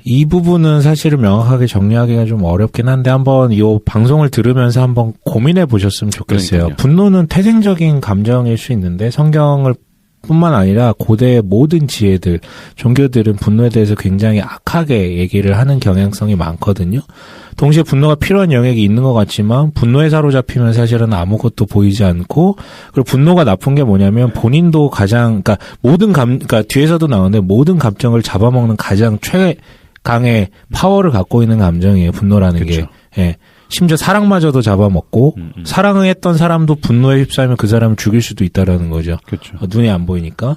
Speaker 4: 이 부분은 사실은 명확하게 정리하기가 좀 어렵긴 한데 한번 이 방송을 들으면서 한번 고민해 보셨으면 좋겠어요. 그러니까요. 분노는 태생적인 감정일 수 있는데 성경을 뿐만 아니라 고대의 모든 지혜들, 종교들은 분노에 대해서 굉장히 악하게 얘기를 하는 경향성이 많거든요. 동시에 분노가 필요한 영역이 있는 것 같지만 분노에 사로잡히면 사실은 아무것도 보이지 않고, 그리고 분노가 나쁜 게 뭐냐면 본인도 가장, 그러니까 그러니까 뒤에서도 나오는데 모든 감정을 잡아먹는 가장 최강의 파워를 갖고 있는 감정이에요. 분노라는
Speaker 2: 그렇죠.
Speaker 4: 게. 예. 심지어 사랑마저도 잡아먹고 사랑을 했던 사람도 분노에 휩싸이면 그 사람을 죽일 수도 있다라는 거죠.
Speaker 2: 그렇죠.
Speaker 4: 눈이 안 보이니까.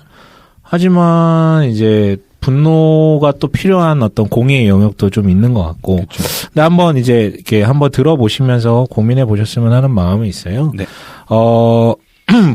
Speaker 4: 하지만 이제 분노가 또 필요한 어떤 공의의 영역도 좀 있는 것 같고.
Speaker 2: 그렇죠.
Speaker 4: 근데 한번 이제 이렇게 한번 들어보시면서 고민해 보셨으면 하는 마음이 있어요.
Speaker 2: 네.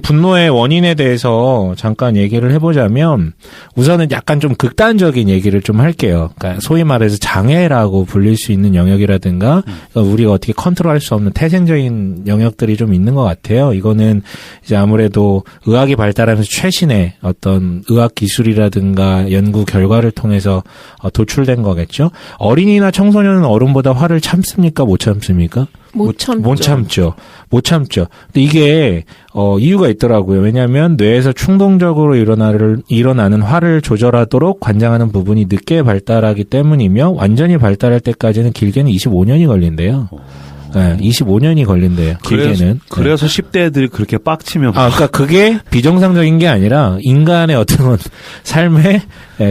Speaker 4: 분노의 원인에 대해서 잠깐 얘기를 해보자면 우선은 약간 좀 극단적인 얘기를 좀 할게요. 그러니까 소위 말해서 장애라고 불릴 수 있는 영역이라든가 그러니까 우리가 어떻게 컨트롤할 수 없는 태생적인 영역들이 좀 있는 것 같아요. 이거는 이제 아무래도 의학이 발달하면서 최신의 어떤 의학 기술이라든가 연구 결과를 통해서 도출된 거겠죠. 어린이나 청소년은 어른보다 화를 참습니까? 못 참습니까?
Speaker 1: 못
Speaker 4: 참죠. 근데 이게 이유가 있더라고요. 왜냐하면 뇌에서 충동적으로 일어나는 화를 조절하도록 관장하는 부분이 늦게 발달하기 때문이며 완전히 발달할 때까지는 길게는 25년이 걸린대요. 네, 25년이 걸린대요. 길게는.
Speaker 2: 그래서 10대들이 그렇게 빡치면.
Speaker 4: 그러니까 그게 비정상적인 게 아니라 인간의 어떤 삶의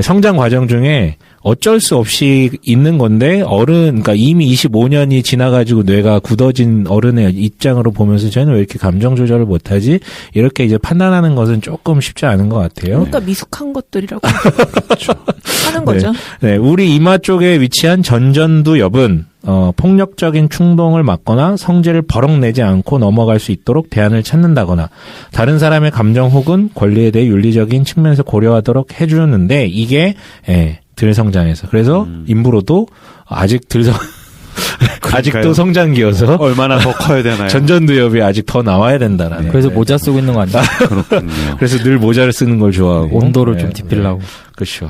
Speaker 4: 성장 과정 중에 어쩔 수 없이 있는 건데 그러니까 이미 25년이 지나가지고 뇌가 굳어진 어른의 입장으로 보면서 쟤는 왜 이렇게 감정 조절을 못하지? 이렇게 이제 판단하는 것은 조금 쉽지 않은 것 같아요.
Speaker 1: 그러니까 미숙한 것들이라고 하는 거죠.
Speaker 4: 네, 우리 이마 쪽에 위치한 전전두엽은 폭력적인 충동을 막거나 성질을 버럭 내지 않고 넘어갈 수 있도록 대안을 찾는다거나 다른 사람의 감정 혹은 권리에 대해 윤리적인 측면에서 고려하도록 해주는데 이게 들성장에서 그래서 인부로도 아직도 성장기여서
Speaker 2: 얼마나 더 커야 되나요?
Speaker 4: 전전두엽이 아직 더 나와야 된다라는.
Speaker 3: 네. 그래서 모자 쓰고 있는 거 아니야?
Speaker 2: 그렇군요.
Speaker 4: 그래서 늘 모자를 쓰는 걸 좋아하고
Speaker 3: 온도를 좀 뒷필라고.
Speaker 4: 그렇죠.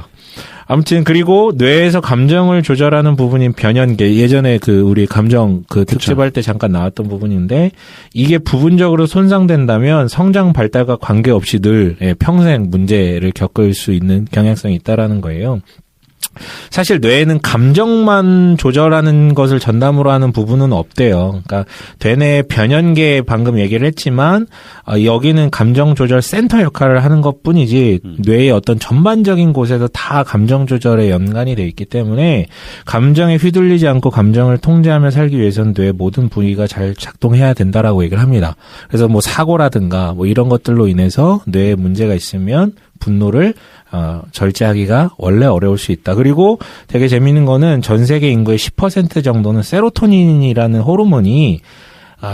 Speaker 4: 아무튼 그리고 뇌에서 감정을 조절하는 부분인 변연계 예전에 우리 감정 특집할 때 잠깐 나왔던 부분인데 이게 부분적으로 손상된다면 성장 발달과 관계없이 늘 평생 문제를 겪을 수 있는 경향성이 있다라는 거예요. 사실 뇌에는 감정만 조절하는 것을 전담으로 하는 부분은 없대요. 그러니까 뇌내 변연계 방금 얘기를 했지만 여기는 감정 조절 센터 역할을 하는 것뿐이지 뇌의 어떤 전반적인 곳에서 다 감정 조절에 연관이 돼 있기 때문에 감정에 휘둘리지 않고 감정을 통제하며 살기 위해서는 뇌의 모든 부위가 잘 작동해야 된다라고 얘기를 합니다. 그래서 뭐 사고라든가 뭐 이런 것들로 인해서 뇌에 문제가 있으면 분노를 절제하기가 원래 어려울 수 있다. 그리고 되게 재밌는 거는 전 세계 인구의 10% 정도는 세로토닌이라는 호르몬이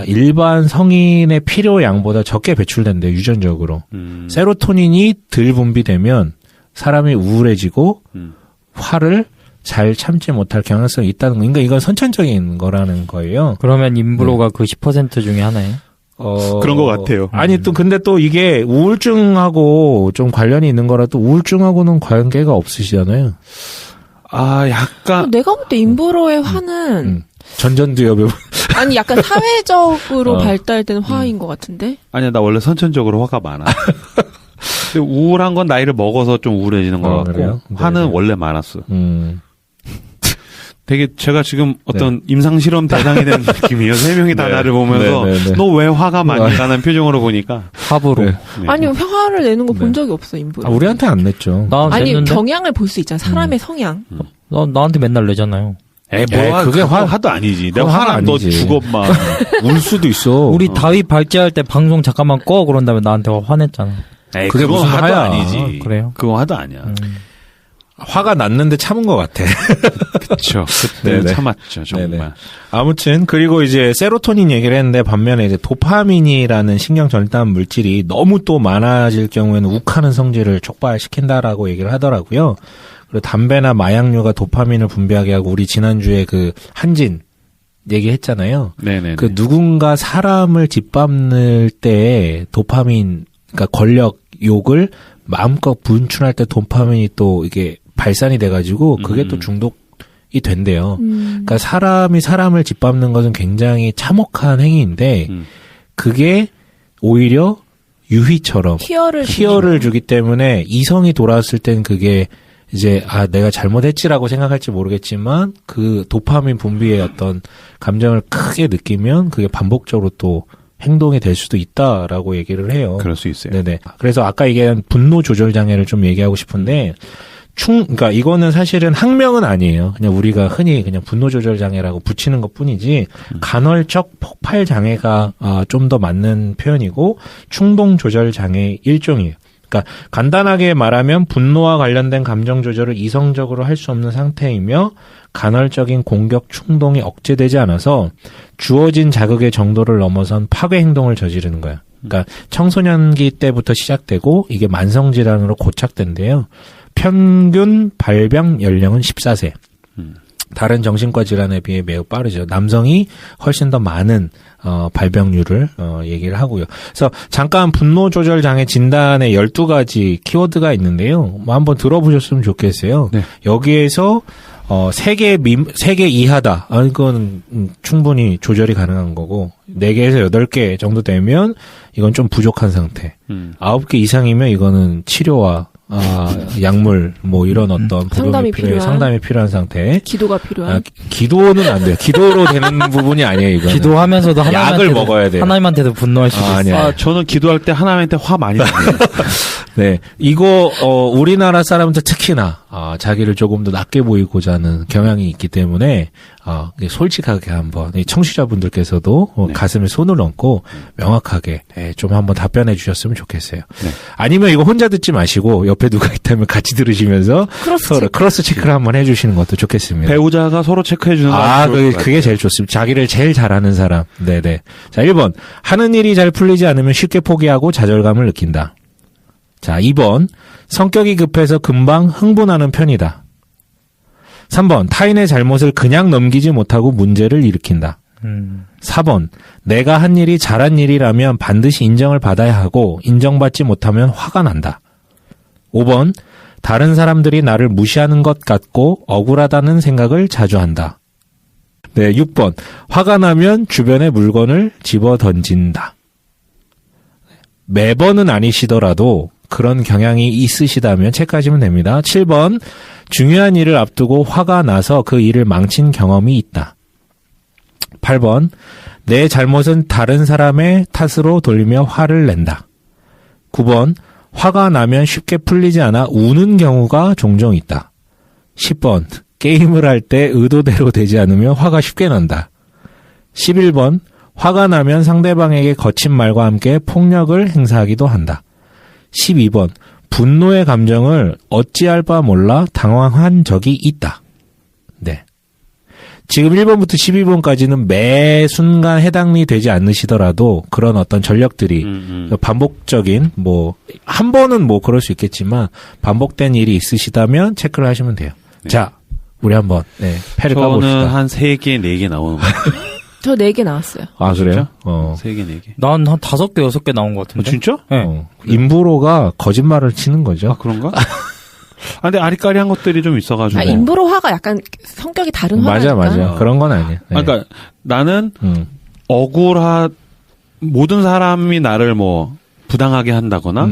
Speaker 4: 일반 성인의 필요량보다 적게 배출된대요. 유전적으로. 세로토닌이 덜 분비되면 사람이 우울해지고 화를 잘 참지 못할 경향성이 있다는 거. 그러니까 이건 선천적인 거라는 거예요.
Speaker 3: 그러면 인브로가 그 10% 중에 하나예요?
Speaker 2: 그런 것 같아요.
Speaker 4: 아니, 근데 또 이게 우울증하고 좀 관련이 있는 거라 또 우울증하고는 관계가 없으시잖아요.
Speaker 2: 약간.
Speaker 1: 내가 볼 때 인브로의 화는.
Speaker 4: 전전두엽에.
Speaker 1: 아니, 약간 사회적으로 발달된 화인 것 같은데?
Speaker 2: 아니야, 나 원래 선천적으로 화가 많아. 근데 우울한 건 나이를 먹어서 좀 우울해지는 것 같고.
Speaker 4: 그래요?
Speaker 2: 화는
Speaker 4: 네네.
Speaker 2: 원래 많았어. 되게 제가 지금 어떤 임상실험 대상이 된 느낌이에요. 세 명이 다 나를 보면서 너 왜 화가 많이 가는 표정으로 보니까
Speaker 3: 합으로.
Speaker 1: 아니 화를 내는 거 본 적이 없어 인부로.
Speaker 4: 우리한테 안 냈죠.
Speaker 1: 아니
Speaker 3: 냈는데?
Speaker 1: 경향을 볼 수 있잖아. 사람의 성향.
Speaker 3: 나한테 맨날 내잖아요.
Speaker 2: 그게 화도 아니지. 내가 화나면 너 죽어, 막.
Speaker 4: 울 수도 있어.
Speaker 3: 우리 다위 발제할 때 방송 잠깐만 꺼 그런 다음에 나한테 화냈잖아.
Speaker 2: 그게 무슨 화도 아니지.
Speaker 3: 그래요?
Speaker 2: 그건 화도 아니야.
Speaker 4: 화가 났는데 참은 것 같아.
Speaker 2: 그렇죠. 그때 참았죠, 정말. 네네.
Speaker 4: 아무튼 그리고 이제 세로토닌 얘기를 했는데 반면에 이제 도파민이라는 신경 전달 물질이 너무 또 많아질 경우에는 욱하는 성질을 촉발시킨다라고 얘기를 하더라고요. 그리고 담배나 마약류가 도파민을 분비하게 하고 우리 지난주에 그 한진 얘기했잖아요.
Speaker 2: 네네.
Speaker 4: 그 누군가 사람을 짓밟을 때 도파민, 그러니까 권력 욕을 마음껏 분출할 때 도파민이 또 이게 발산이 돼가지고 그게 또 중독이 된대요. 그러니까 사람이 사람을 짓밟는 것은 굉장히 참혹한 행위인데 그게 오히려 유희처럼 희열을 주기 때문에 이성이 돌아왔을 땐 그게 이제 내가 잘못했지라고 생각할지 모르겠지만 그 도파민 분비의 어떤 감정을 크게 느끼면 그게 반복적으로 또 행동이 될 수도 있다라고 얘기를 해요.
Speaker 2: 그럴 수 있어요.
Speaker 4: 네네. 그래서 아까 얘기한 분노 조절 장애를 좀 얘기하고 싶은데 그러니까 이거는 사실은 학명은 아니에요. 그냥 우리가 흔히 그냥 분노 조절 장애라고 붙이는 것뿐이지 간헐적 폭발 장애가 좀 더 맞는 표현이고 충동 조절 장애 일종이에요. 그러니까 간단하게 말하면 분노와 관련된 감정 조절을 이성적으로 할 수 없는 상태이며 간헐적인 공격 충동이 억제되지 않아서 주어진 자극의 정도를 넘어선 파괴 행동을 저지르는 거야. 그러니까 청소년기 때부터 시작되고 이게 만성질환으로 고착된대요. 평균 발병 연령은 14세. 다른 정신과 질환에 비해 매우 빠르죠. 남성이 훨씬 더 많은 발병률을 얘기를 하고요. 그래서 잠깐 분노 조절 장애 진단에 12가지 키워드가 있는데요. 뭐 한번 들어보셨으면 좋겠어요. 네. 여기에서 3개 이하다. 이건 충분히 조절이 가능한 거고 4개에서 8개 정도 되면 이건 좀 부족한 상태. 9개 이상이면 이거는 치료와 약물, 뭐, 이런 어떤
Speaker 1: 상담이
Speaker 4: 필요한 상태.
Speaker 1: 기도가 필요한.
Speaker 4: 기도는 안 돼요. 기도로 되는 부분이 아니에요, 이거.
Speaker 3: 기도하면서도
Speaker 4: 약을 먹어야 돼요.
Speaker 3: 하나님한테도 분노할 수 있어요.
Speaker 2: 저는 기도할 때 하나님한테 화 많이 나요.
Speaker 4: 네. 이거, 우리나라 사람들 특히나, 자기를 조금 더 낮게 보이고자 하는 경향이 있기 때문에, 솔직하게 한번, 청취자분들께서도 네. 가슴에 손을 얹고, 명확하게, 좀 한번 답변해 주셨으면 좋겠어요. 네. 아니면 이거 혼자 듣지 마시고, 옆에 누가 있다면 같이 들으시면서, 크로스 체크를 한번 해주시는 것도 좋겠습니다.
Speaker 2: 배우자가 서로 체크해주는 거.
Speaker 4: 그게 제일 좋습니다. 자기를 제일 잘하는 사람. 네네. 자, 1번. 하는 일이 잘 풀리지 않으면 쉽게 포기하고 좌절감을 느낀다. 자, 2번. 성격이 급해서 금방 흥분하는 편이다. 3번. 타인의 잘못을 그냥 넘기지 못하고 문제를 일으킨다. 4번. 내가 한 일이 잘한 일이라면 반드시 인정을 받아야 하고 인정받지 못하면 화가 난다. 5번. 다른 사람들이 나를 무시하는 것 같고 억울하다는 생각을 자주 한다. 네, 6번. 화가 나면 주변의 물건을 집어 던진다. 매번은 아니시더라도 그런 경향이 있으시다면 체크하시면 됩니다. 7번. 중요한 일을 앞두고 화가 나서 그 일을 망친 경험이 있다. 8번. 내 잘못은 다른 사람의 탓으로 돌리며 화를 낸다. 9번. 화가 나면 쉽게 풀리지 않아 우는 경우가 종종 있다. 10번. 게임을 할 때 의도대로 되지 않으면 화가 쉽게 난다. 11번. 화가 나면 상대방에게 거친 말과 함께 폭력을 행사하기도 한다. 12번. 분노의 감정을 어찌할 바 몰라 당황한 적이 있다. 네. 지금 1번부터 12번까지는 매 순간 해당이 되지 않으시더라도 그런 어떤 전력들이 반복적인 한 번은 그럴 수 있겠지만 반복된 일이 있으시다면 체크를 하시면 돼요. 네. 자, 우리 한번 패를 까봅시다.
Speaker 2: 저는 한 3개, 4개 나오는 거 같아요.
Speaker 1: 저 4개 나왔어요.
Speaker 4: 아, 그래요?
Speaker 2: 3개, 4개.
Speaker 3: 난 한 5개, 6개 나온 것 같은데.
Speaker 2: 진짜?
Speaker 3: 네.
Speaker 4: 인부로가 거짓말을 치는 거죠.
Speaker 2: 그런가? 근데 아리까리한 것들이 좀 있어가지고.
Speaker 1: 인부로 화가 약간 성격이 다른 화니까.
Speaker 4: 맞아. 그런 건 아니에요. 네.
Speaker 2: 그러니까 나는 모든 사람이 나를 부당하게 한다거나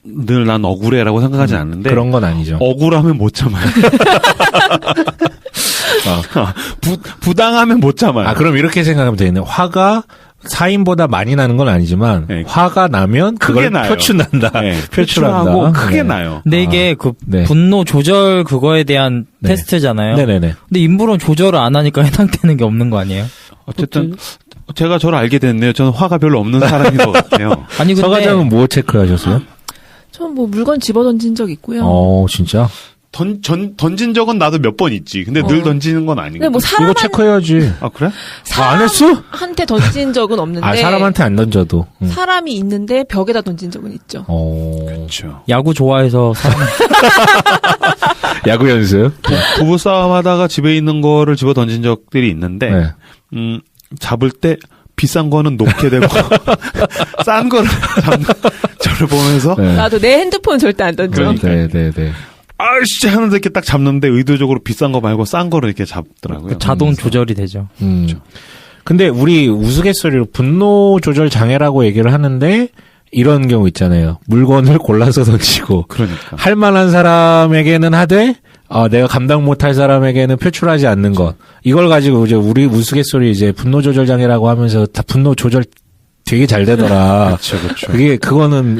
Speaker 2: 늘 난 억울해라고 생각하지 않는데
Speaker 4: 그런 건 아니죠.
Speaker 2: 억울하면 못 참아요. 부당하면 못 참아요.
Speaker 4: 그럼 이렇게 생각하면 되겠네. 화가 사인보다 많이 나는 건 아니지만
Speaker 2: 네.
Speaker 4: 화가 나면 그걸 표출한다.
Speaker 2: 네.
Speaker 4: 표출하고
Speaker 2: 크게
Speaker 4: 네.
Speaker 2: 나요.
Speaker 3: 근데 이게 그
Speaker 4: 네.
Speaker 3: 분노 조절 그거에 대한
Speaker 4: 네.
Speaker 3: 테스트잖아요.
Speaker 4: 네네네.
Speaker 3: 근데 인물은 조절을 안 하니까 해당되는 게 없는 거 아니에요?
Speaker 2: 어쨌든 제가 저를 알게 됐네요. 저는 화가 별로 없는 사람인 것 같아요.
Speaker 3: 아니 근데
Speaker 4: 서 과장은 뭐 체크하셨어요?
Speaker 1: 전 뭐 물건 집어 던진 적 있고요.
Speaker 4: 진짜?
Speaker 2: 던진 적은 나도 몇 번 있지. 근데 늘 던지는 건 아니고.
Speaker 1: 근데 뭐
Speaker 4: 이거 체크해야지.
Speaker 2: 아, 그래?
Speaker 4: 안 했어?
Speaker 1: 사람한테 던진 적은 없는데
Speaker 4: 사람한테 안 던져도.
Speaker 1: 사람이 있는데 벽에다 던진 적은 있죠.
Speaker 2: 그렇죠.
Speaker 3: 야구 좋아해서
Speaker 4: 야구 연습?
Speaker 2: 부부 싸움 하다가 집에 있는 거를 집어 던진 적들이 있는데,
Speaker 4: 네.
Speaker 2: 잡을 때 비싼 거는 놓게 되고, 싼 거를 잡는, 저를 보면서,
Speaker 4: 네.
Speaker 1: 나도 내 핸드폰 절대 안 던져.
Speaker 4: 네.
Speaker 2: 아이씨 하는데 이렇게 딱 잡는데 의도적으로 비싼 거 말고 싼 거를 이렇게 잡더라고요.
Speaker 3: 자동 조절이 되죠.
Speaker 2: 그렇죠.
Speaker 4: 근데 우리 우스갯소리로 분노 조절 장애라고 얘기를 하는데 이런 경우 있잖아요. 물건을 골라서 던지고
Speaker 2: 그러니까.
Speaker 4: 할 만한 사람에게는 하되 내가 감당 못할 사람에게는 표출하지 않는 것. 이걸 가지고 이제 우리 우스갯소리 이제 분노 조절 장애라고 하면서 다 분노 조절 되게 잘 되더라.
Speaker 2: 그렇죠.
Speaker 4: 그거는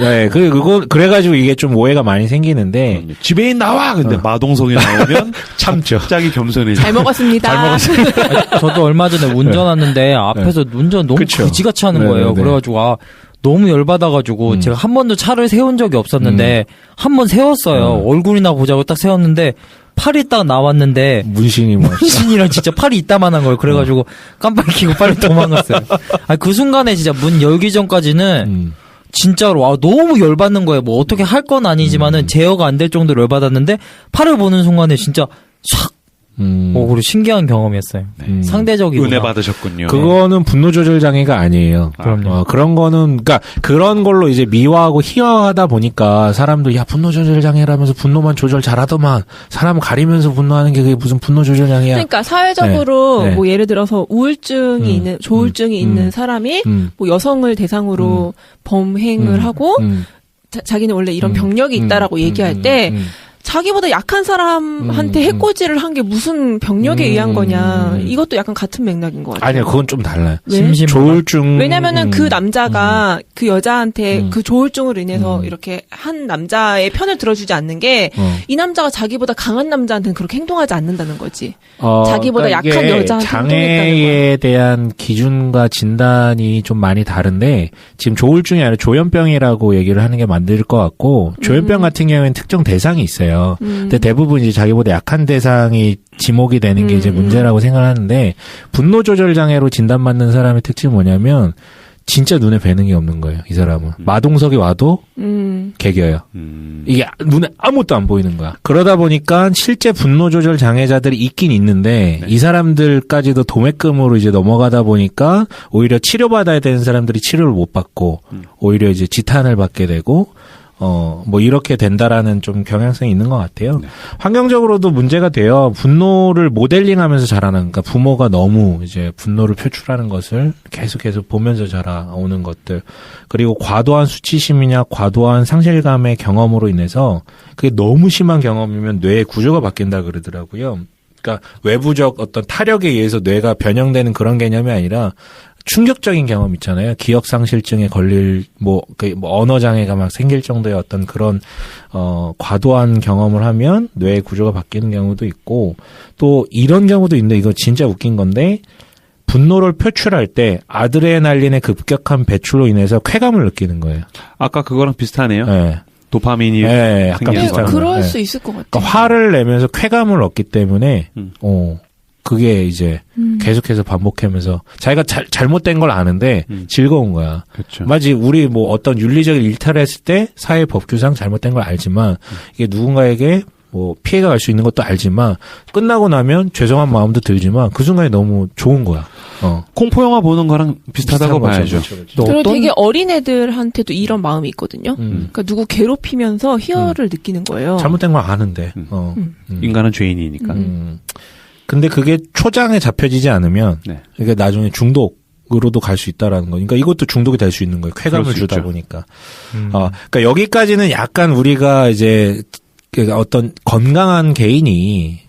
Speaker 4: 그래가지고 이게 좀 오해가 많이 생기는데
Speaker 2: 지배인 나와. 근데 마동석이 나오면
Speaker 4: 참죠.
Speaker 2: 갑자기 겸손해져.
Speaker 1: 잘 먹었습니다.
Speaker 2: 잘 먹었습니다.
Speaker 3: 저도 얼마 전에 운전하는데 앞에서 운전 너무
Speaker 4: 그쵸.
Speaker 3: 그지같이 하는 거예요. 그래가지고 너무 열받아가지고 제가 한 번도 차를 세운 적이 없었는데 한 번 세웠어요. 얼굴이나 보자고 딱 세웠는데 팔이 딱 나왔는데 문신이랑 진짜 팔이 이따만한 거예요. 그래가지고 깜빡 켜고 빨리 도망갔어요. 그 순간에 진짜 문 열기 전까지는 진짜로 너무 열받는 거예요. 뭐 어떻게 할 건 아니지만은 제어가 안 될 정도로 열받았는데 팔을 보는 순간에 진짜 샥 그리고 신기한 경험이었어요. 상대적이구나.
Speaker 2: 은혜 받으셨군요.
Speaker 4: 그거는 분노 조절 장애가 아니에요.
Speaker 3: 그럼요.
Speaker 4: 그런 거는, 그러니까 그런 걸로 이제 미화하고 희화하다 보니까 사람도 분노 조절 장애라면서 분노만 조절 잘하더만 사람 가리면서 분노하는 게 그게 무슨 분노 조절 장애야.
Speaker 1: 그러니까 사회적으로
Speaker 4: 네.
Speaker 1: 뭐 예를 들어서 우울증이 있는, 조울증이 있는 사람이 뭐 여성을 대상으로 범행을 하고 자기는 원래 이런 병력이 있다라고 얘기할 때 자기보다 약한 사람한테 해코지를 한 게 무슨 병력에 의한 거냐. 이것도 약간 같은 맥락인 것 같아요.
Speaker 4: 아니요, 그건 좀 달라요.
Speaker 1: 왜?
Speaker 4: 조울증.
Speaker 1: 왜냐면은 그 남자가 그 여자한테 그 조울증으로 인해서 이렇게 한 남자의 편을 들어주지 않는 게 이 남자가 자기보다 강한 남자한테는 그렇게 행동하지 않는다는 거지. 자기보다
Speaker 4: 그러니까
Speaker 1: 약한 여자한테
Speaker 4: 장애에
Speaker 1: 행동했다는 거야.
Speaker 4: 대한 기준과 진단이 좀 많이 다른데 지금 조울증이 아니라 조현병이라고 얘기를 하는 게 맞을 것 같고 조현병 같은 경우에는 특정 대상이 있어요. 근데 대부분 이제 자기보다 약한 대상이 지목이 되는 게 이제 문제라고 생각하는데 분노 조절 장애로 진단받는 사람의 특징이 뭐냐면 진짜 눈에 뵈는 게 없는 거예요. 이 사람은 마동석이 와도 개겨요. 이게 눈에 아무것도 안 보이는 거야. 그러다 보니까 실제 분노 조절 장애자들이 있긴 있는데 이 사람들까지도 도매금으로 이제 넘어가다 보니까 오히려 치료받아야 되는 사람들이 치료를 못 받고 오히려 이제 지탄을 받게 되고 뭐 이렇게 된다라는 좀 경향성이 있는 것 같아요. 네. 환경적으로도 문제가 돼요. 분노를 모델링하면서 자라는, 그러니까 부모가 너무 이제 분노를 표출하는 것을 계속해서 보면서 자라오는 것들, 그리고 과도한 수치심이냐 과도한 상실감의 경험으로 인해서 그게 너무 심한 경험이면 뇌의 구조가 바뀐다 그러더라고요. 그러니까 외부적 어떤 타력에 의해서 뇌가 변형되는 그런 개념이 아니라 충격적인 경험 있잖아요. 기억상실증에 걸릴, 언어 장애가 막 생길 정도의 어떤 그런, 과도한 경험을 하면 뇌의 구조가 바뀌는 경우도 있고, 또 이런 경우도 있는데 이거 진짜 웃긴 건데, 분노를 표출할 때 아드레날린의 급격한 배출로 인해서 쾌감을 느끼는 거예요.
Speaker 2: 아까 그거랑 비슷하네요.
Speaker 4: 네.
Speaker 2: 도파민이.
Speaker 4: 네, 약간 비슷한
Speaker 1: 그럴
Speaker 4: 거예요.
Speaker 1: 수 있을 것 같아요.
Speaker 4: 그러니까 화를 내면서 쾌감을 얻기 때문에, 그게 이제 계속해서 반복하면서 자기가 잘못된 걸 아는데 즐거운 거야.
Speaker 2: 그렇죠.
Speaker 4: 마치 우리 뭐 어떤 윤리적인 일탈을 했을 때 사회 법규상 잘못된 걸 알지만 이게 누군가에게 뭐 피해가 갈 수 있는 것도 알지만 끝나고 나면 죄송한 마음도 들지만 그 순간에 너무 좋은 거야.
Speaker 2: 공포 영화 보는 거랑 비슷하다고 봐야죠.
Speaker 1: 그리고 되게 어린 애들한테도 이런 마음이 있거든요. 그러니까 누구 괴롭히면서 희열을 느끼는 거예요.
Speaker 4: 잘못된 걸 아는데.
Speaker 2: 인간은 죄인이니까.
Speaker 4: 근데 그게 초장에 잡혀지지 않으면 이게 나중에 중독으로도 갈 수 있다라는 거. 그러니까 이것도 중독이 될 수 있는 거예요. 쾌감을 주다 보니까. 그러니까 여기까지는 약간 우리가 이제 어떤 건강한 개인이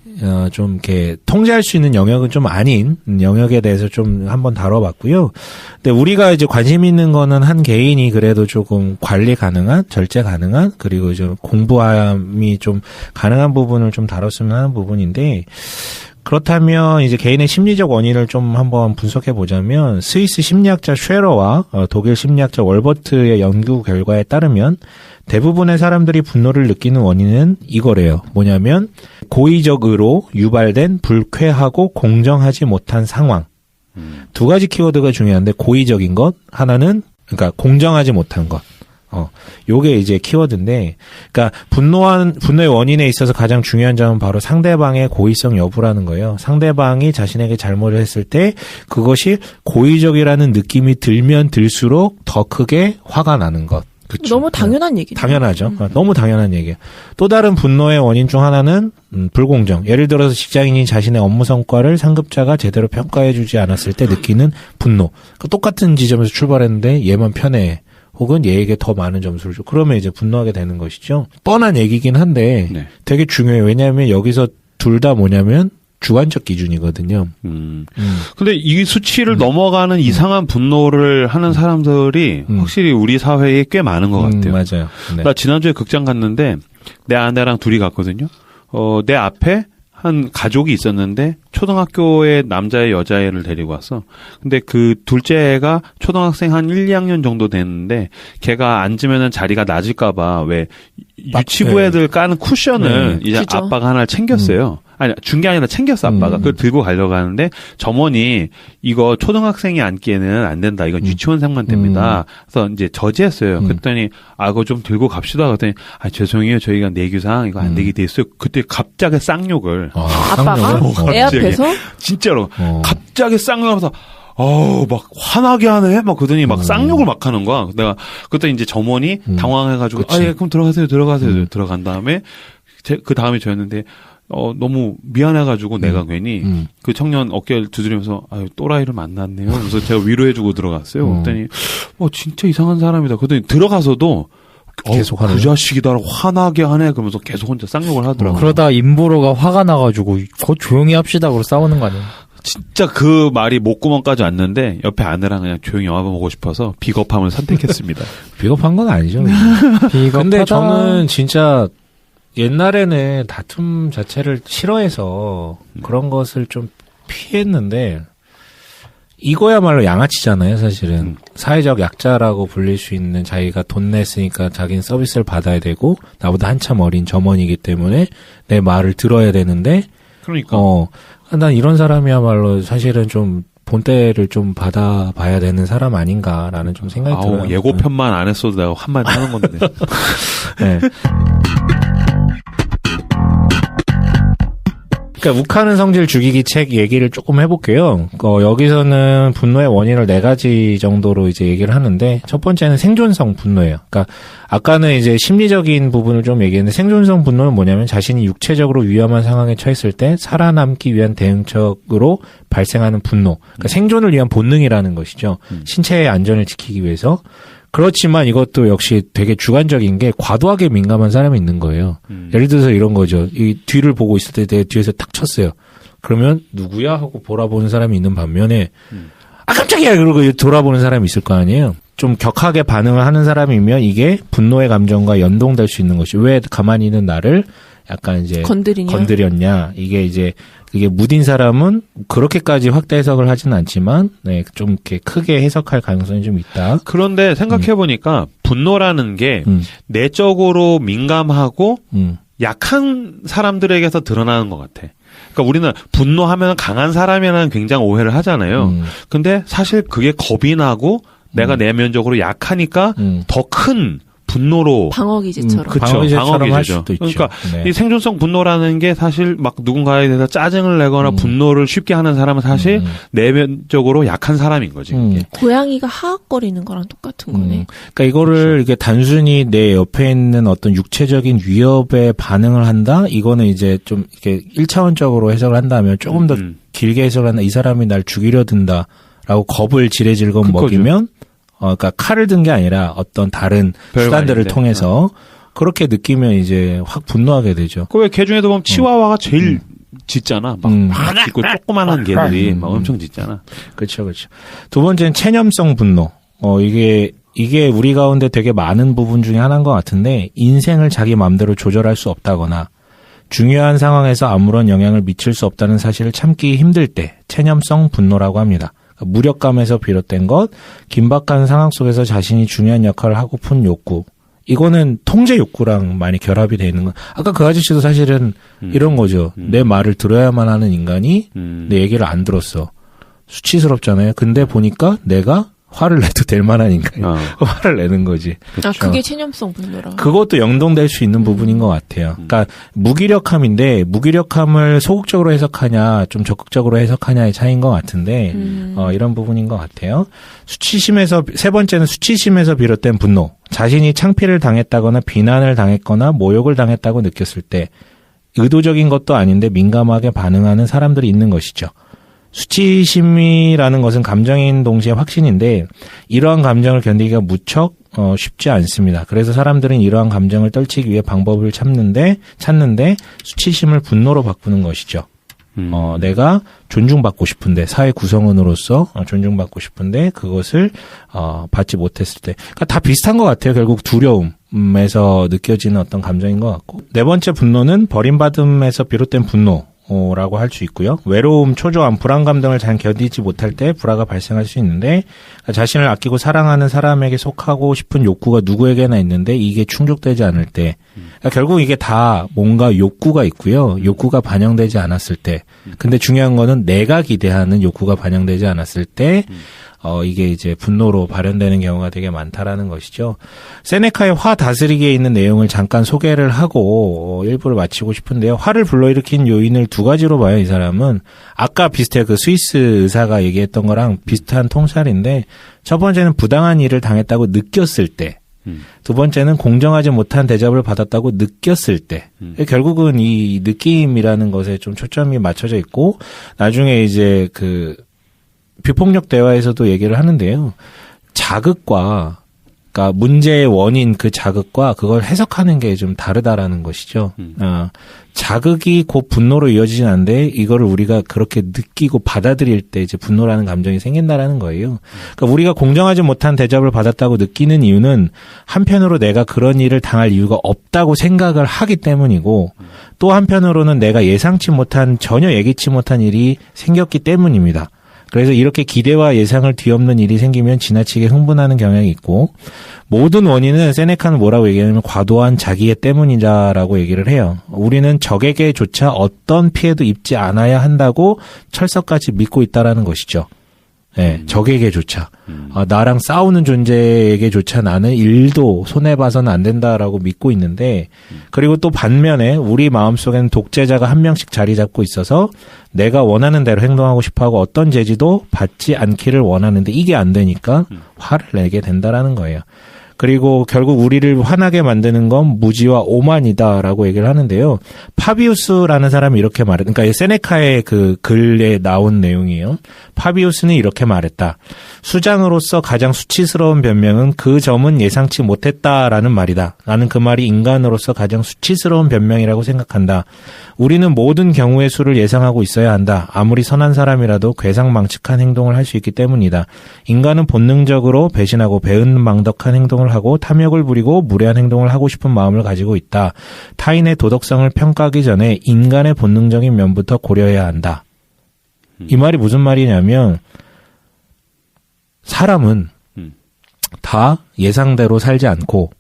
Speaker 4: 좀 이렇게 통제할 수 있는 영역은 좀 아닌 영역에 대해서 좀 한번 다뤄봤고요. 근데 우리가 이제 관심 있는 거는 한 개인이 그래도 조금 관리 가능한, 절제 가능한, 그리고 좀 공부함이 좀 가능한 부분을 좀 다뤘으면 하는 부분인데, 그렇다면 이제 개인의 심리적 원인을 좀 한번 분석해 보자면 스위스 심리학자 쉐러와 독일 심리학자 월버트의 연구 결과에 따르면 대부분의 사람들이 분노를 느끼는 원인은 이거래요. 뭐냐면 고의적으로 유발된 불쾌하고 공정하지 못한 상황. 두 가지 키워드가 중요한데 고의적인 것, 하나는 그러니까 공정하지 못한 것. 요게 이제 키워드인데, 그러니까 분노의 원인에 있어서 가장 중요한 점은 바로 상대방의 고의성 여부라는 거예요. 상대방이 자신에게 잘못을 했을 때 그것이 고의적이라는 느낌이 들면 들수록 더 크게 화가 나는 것.
Speaker 1: 그쵸. 너무 당연한 얘기죠.
Speaker 4: 당연하죠. 너무 당연한 얘기예요. 또 다른 분노의 원인 중 하나는 불공정. 예를 들어서 직장인이 자신의 업무 성과를 상급자가 제대로 평가해주지 않았을 때 느끼는 분노. 똑같은 지점에서 출발했는데 얘만 편해. 혹은 얘에게 더 많은 점수를 줘. 그러면 이제 분노하게 되는 것이죠. 뻔한 얘기긴 한데 네. 되게 중요해요. 왜냐하면 여기서 둘 다 뭐냐면 주관적 기준이거든요.
Speaker 2: 근데 이 수치를 넘어가는 이상한 분노를 하는 사람들이 확실히 우리 사회에 꽤 많은 것 같아요.
Speaker 4: 맞아요. 네.
Speaker 2: 나 지난주에 극장 갔는데 내 아내랑 둘이 갔거든요. 내 앞에 한 가족이 있었는데 초등학교에 남자애 여자애를 데리고 왔어. 근데 그 둘째 애가 초등학생 한 1, 2학년 정도 됐는데 걔가 앉으면은 자리가 낮을까 봐 왜 유치부 애들 까는 쿠션을 이제 그죠? 아빠가 하나를 챙겼어요. 아니 준 게 아니라 챙겼어 아빠가. 그걸 들고 가려고 하는데 점원이 이거 초등학생이 앉기에는 안 된다. 이건 유치원생만 됩니다. 그래서 이제 저지했어요. 그랬더니 그거 좀 들고 갑시다. 그랬더니 죄송해요. 저희가 내규상 이거 안 되게 돼 있어요. 그때 갑자기 쌍욕을
Speaker 1: 아빠가 애 앞에서
Speaker 2: 진짜로 갑자기 쌍욕하면서 막 화나게 하네. 막 그러더니 막 쌍욕을 막 하는 거야. 내가 그때 이제 점원이 당황해가지고 예, 그럼 들어가세요. 들어간 다음에 그 다음에 저였는데. 너무 미안해가지고 내가 괜히 그 청년 어깨를 두드리면서 또라이를 만났네요. 그래서 제가 위로해주고 들어갔어요. 그랬더니 진짜 이상한 사람이다. 그랬더니 들어가서도 계속 그 자식이다 화나게 하네. 그러면서 계속 혼자 쌍욕을 하더라고요.
Speaker 3: 그러다 임보로가 화가 나가지고 조용히 합시다. 그러고 싸우는 거 아니에요?
Speaker 2: 진짜 그 말이 목구멍까지 왔는데 옆에 아내랑 그냥 조용히 영화 보고 싶어서 비겁함을 선택했습니다.
Speaker 4: 비겁한 건 아니죠. 근데 저는 진짜 옛날에는 다툼 자체를 싫어해서 그런 것을 좀 피했는데 이거야말로 양아치잖아요, 사실은. 사회적 약자라고 불릴 수 있는 자기가 돈 냈으니까 자기는 서비스를 받아야 되고 나보다 한참 어린 점원이기 때문에 내 말을 들어야 되는데
Speaker 2: 그러니까
Speaker 4: 난 이런 사람이야말로 사실은 좀 본때를 좀 받아봐야 되는 사람 아닌가라는 좀 생각이 들어요.
Speaker 2: 예고편만 안 했어도 내가 한마디 하는 건데.
Speaker 4: 네. 그러니까 욱하는 성질 죽이기 책 얘기를 조금 해볼게요. 여기서는 분노의 원인을 4가지 정도로 이제 얘기를 하는데 첫 번째는 생존성 분노예요. 그러니까 아까는 이제 심리적인 부분을 좀 얘기했는데 생존성 분노는 뭐냐면 자신이 육체적으로 위험한 상황에 처했을 때 살아남기 위한 대응책으로 발생하는 분노. 그러니까 생존을 위한 본능이라는 것이죠. 신체의 안전을 지키기 위해서. 그렇지만 이것도 역시 되게 주관적인 게 과도하게 민감한 사람이 있는 거예요. 예를 들어서 이런 거죠. 이 뒤를 보고 있을 때 내 뒤에서 탁 쳤어요. 그러면 누구야 하고 돌아보는 사람이 있는 반면에 깜짝이야 그러고 돌아보는 사람이 있을 거 아니에요. 좀 격하게 반응을 하는 사람이면 이게 분노의 감정과 연동될 수 있는 것이 왜 가만히 있는 나를 약간 이제 건드렸냐. 이게 무딘 사람은 그렇게까지 확대 해석을 하지는 않지만, 좀 이렇게 크게 해석할 가능성이 좀 있다.
Speaker 2: 그런데 생각해보니까 분노라는 게 내적으로 민감하고 약한 사람들에게서 드러나는 것 같아. 그러니까 우리는 분노하면 강한 사람이라는 굉장히 오해를 하잖아요. 근데 사실 그게 겁이 나고 내가 내면적으로 약하니까 더 큰 분노로
Speaker 1: 방어기제처럼
Speaker 2: 그렇죠. 방어기제죠. 그러니까 이 생존성 분노라는 게 사실 막 누군가에 대해서 짜증을 내거나 분노를 쉽게 하는 사람은 사실 내면적으로 약한 사람인 거지.
Speaker 1: 고양이가 하악거리는 거랑 똑같은 거네.
Speaker 4: 그러니까 이거를 이게 단순히 내 옆에 있는 어떤 육체적인 위협에 반응을 한다. 이거는 이제 좀 이렇게 1차원적으로 해석을 한다면 조금 더 길게 해석을 한다. 이 사람이 날 죽이려 든다라고 겁을 지레질건 먹이면. 그러니까 칼을 든 게 아니라 어떤 다른 수단들을 통해서 그렇게 느끼면 이제 확 분노하게 되죠.
Speaker 2: 그 왜 개 중에도 보면 치와와가 제일 짖잖아. 막 짖고 조그만한 개들이 막 엄청 짖잖아.
Speaker 4: 그렇죠. 두 번째는 체념성 분노. 이게 우리 가운데 되게 많은 부분 중에 하나인 것 같은데, 인생을 자기 마음대로 조절할 수 없다거나 중요한 상황에서 아무런 영향을 미칠 수 없다는 사실을 참기 힘들 때 체념성 분노라고 합니다. 무력감에서 비롯된 것, 긴박한 상황 속에서 자신이 중요한 역할을 하고픈 욕구. 이거는 통제 욕구랑 많이 결합이 되어 있는 거. 아까 그 아저씨도 사실은 이런 거죠. 내 말을 들어야만 하는 인간이 내 얘기를 안 들었어. 수치스럽잖아요. 근데 보니까 내가 화를 내도 될 만한 인간이 화를 내는 거지.
Speaker 1: 그렇죠. 그게 체념성 분노라.
Speaker 4: 그것도 연동될 수 있는 부분인 것 같아요. 그러니까 무기력함인데 무기력함을 소극적으로 해석하냐 좀 적극적으로 해석하냐의 차이인 것 같은데 이런 부분인 것 같아요. 세 번째는 수치심에서 비롯된 분노. 자신이 창피를 당했다거나 비난을 당했거나 모욕을 당했다고 느꼈을 때 의도적인 것도 아닌데 민감하게 반응하는 사람들이 있는 것이죠. 수치심이라는 것은 감정인 동시에 확신인데 이러한 감정을 견디기가 무척 쉽지 않습니다. 그래서 사람들은 이러한 감정을 떨치기 위해 방법을 찾는데 수치심을 분노로 바꾸는 것이죠. 내가 존중받고 싶은데 사회 구성원으로서 존중받고 싶은데 그것을 받지 못했을 때, 그러니까 다 비슷한 것 같아요. 결국 두려움에서 느껴지는 어떤 감정인 것 같고, 네 번째 분노는 버림받음에서 비롯된 분노라고 할 수 있고요. 외로움, 초조함, 불안감 등을 잘 견디지 못할 때 불화가 발생할 수 있는데, 자신을 아끼고 사랑하는 사람에게 속하고 싶은 욕구가 누구에게나 있는데 이게 충족되지 않을 때, 그러니까 결국 이게 다 뭔가 욕구가 있고요. 욕구가 반영되지 않았을 때, 근데 중요한 거는 내가 기대하는 욕구가 반영되지 않았을 때 이게 이제 분노로 발현되는 경우가 되게 많다라는 것이죠. 세네카의 화 다스리기에 있는 내용을 잠깐 소개를 하고 일부를 마치고 싶은데요. 화를 불러일으킨 요인을 두 가지로 봐요. 이 사람은 아까 비슷해요. 그 스위스 의사가 얘기했던 거랑 비슷한 통찰인데, 첫 번째는 부당한 일을 당했다고 느꼈을 때, 두 번째는 공정하지 못한 대접을 받았다고 느꼈을 때. 결국은 이 느낌이라는 것에 좀 초점이 맞춰져 있고, 나중에 이제 그 비폭력 대화에서도 얘기를 하는데요. 자극과, 그러니까 문제의 원인 그 자극과 그걸 해석하는 게 좀 다르다라는 것이죠. 자극이 곧 분노로 이어지진 않는데 이거를 우리가 그렇게 느끼고 받아들일 때 이제 분노라는 감정이 생긴다라는 거예요. 그러니까 우리가 공정하지 못한 대접을 받았다고 느끼는 이유는 한편으로 내가 그런 일을 당할 이유가 없다고 생각을 하기 때문이고, 또 한편으로는 내가 예상치 못한, 전혀 예기치 못한 일이 생겼기 때문입니다. 그래서 이렇게 기대와 예상을 뒤엎는 일이 생기면 지나치게 흥분하는 경향이 있고, 모든 원인은 세네카는 뭐라고 얘기하냐면 과도한 자기애 때문이다라고 얘기를 해요. 우리는 적에게조차 어떤 피해도 입지 않아야 한다고 철석같이 믿고 있다라는 것이죠. 네, 적에게조차. 나랑 싸우는 존재에게조차 나는 일도 손해봐서는 안 된다라고 믿고 있는데, 그리고 또 반면에 우리 마음속에는 독재자가 한 명씩 자리 잡고 있어서 내가 원하는 대로 행동하고 싶어하고 어떤 제지도 받지 않기를 원하는데 이게 안 되니까 화를 내게 된다라는 거예요. 그리고 결국 우리를 화나게 만드는 건 무지와 오만이다라고 얘기를 하는데요. 파비우스라는 사람이 이렇게 말했다. 그러니까 세네카의 그 글에 나온 내용이에요. 파비우스는 이렇게 말했다. 수장으로서 가장 수치스러운 변명은 그 점은 예상치 못했다라는 말이다. 나는 그 말이 인간으로서 가장 수치스러운 변명이라고 생각한다. 우리는 모든 경우의 수를 예상하고 있어야 한다. 아무리 선한 사람이라도 괴상망측한 행동을 할 수 있기 때문이다. 인간은 본능적으로 배신하고 배은망덕한 행동을 하고 탐욕을 부리고 무례한 행동을 하고 싶은 마음을 가지고 있다. 타인의 도덕성을 평가하기 전에 인간의 본능적인 면부터 고려해야 한다. 이 말이 무슨 말이냐면, 사람은 다 예상대로 살지 않고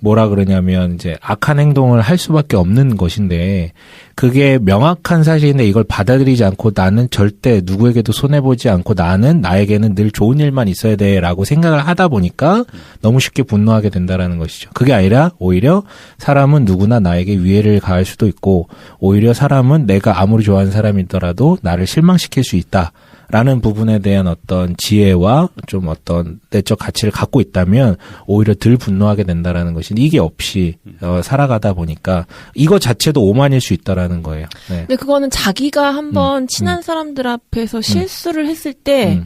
Speaker 4: 뭐라 그러냐면 이제 악한 행동을 할 수밖에 없는 것인데, 그게 명확한 사실인데 이걸 받아들이지 않고 나는 절대 누구에게도 손해보지 않고 나는 나에게는 늘 좋은 일만 있어야 돼라고 생각을 하다 보니까 너무 쉽게 분노하게 된다라는 것이죠. 그게 아니라 오히려 사람은 누구나 나에게 위해를 가할 수도 있고, 오히려 사람은 내가 아무리 좋아하는 사람이더라도 나를 실망시킬 수 있다. 라는 부분에 대한 어떤 지혜와 좀 어떤 내적 가치를 갖고 있다면 오히려 덜 분노하게 된다라는 것이, 이게 없이 살아가다 보니까 이거 자체도 오만일 수 있다라는 거예요. 네.
Speaker 1: 근데 그거는 자기가 한번 친한 사람들 앞에서 실수를 했을 때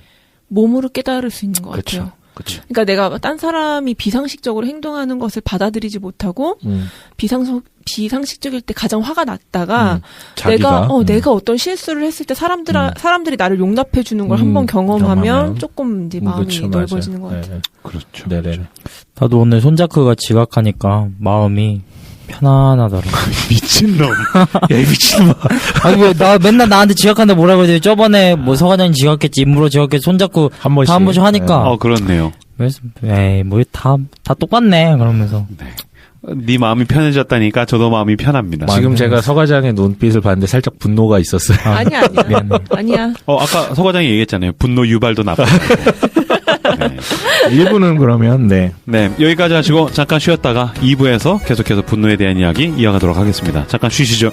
Speaker 1: 몸으로 깨달을 수 있는 것 같아요.
Speaker 2: 그치.
Speaker 1: 그러니까 내가 딴 사람이 비상식적으로 행동하는 것을 받아들이지 못하고 비상식적일 때 가장 화가 났다가 내가 어떤 실수를 했을 때 사람들이 나를 용납해 주는 걸 한번 경험하면 조금 이제 마음이
Speaker 4: 그렇죠,
Speaker 1: 넓어지는 것
Speaker 4: 맞아요.
Speaker 1: 같아요.
Speaker 4: 네.
Speaker 2: 그렇죠.
Speaker 4: 네네.
Speaker 3: 나도 오늘 손자크가 지각하니까 마음이 편안하더라고.
Speaker 2: 미친놈. 야, 미친놈.
Speaker 3: 아니, 왜, 나 맨날 지각한다 뭐라고 그러지? 저번에 뭐 서관장이 지각했지, 임무로 지각했지, 손잡고
Speaker 4: 한 번씩
Speaker 3: 하니까.
Speaker 2: 그렇네요.
Speaker 3: 그래서, 에이, 뭐, 다 똑같네, 그러면서.
Speaker 2: 네 마음이 편해졌다니까 저도 마음이 편합니다.
Speaker 4: 지금 제가 서과장의 눈빛을 봤는데 살짝 분노가 있었어요.
Speaker 1: 아니야. 아니야.
Speaker 2: 아까 서 과장이 얘기했잖아요. 분노 유발도 나쁘다고. 네.
Speaker 4: 1부는 그러면, 네.
Speaker 2: 네, 여기까지 하시고 잠깐 쉬었다가 2부에서 계속해서 분노에 대한 이야기 이어가도록 하겠습니다. 잠깐 쉬시죠.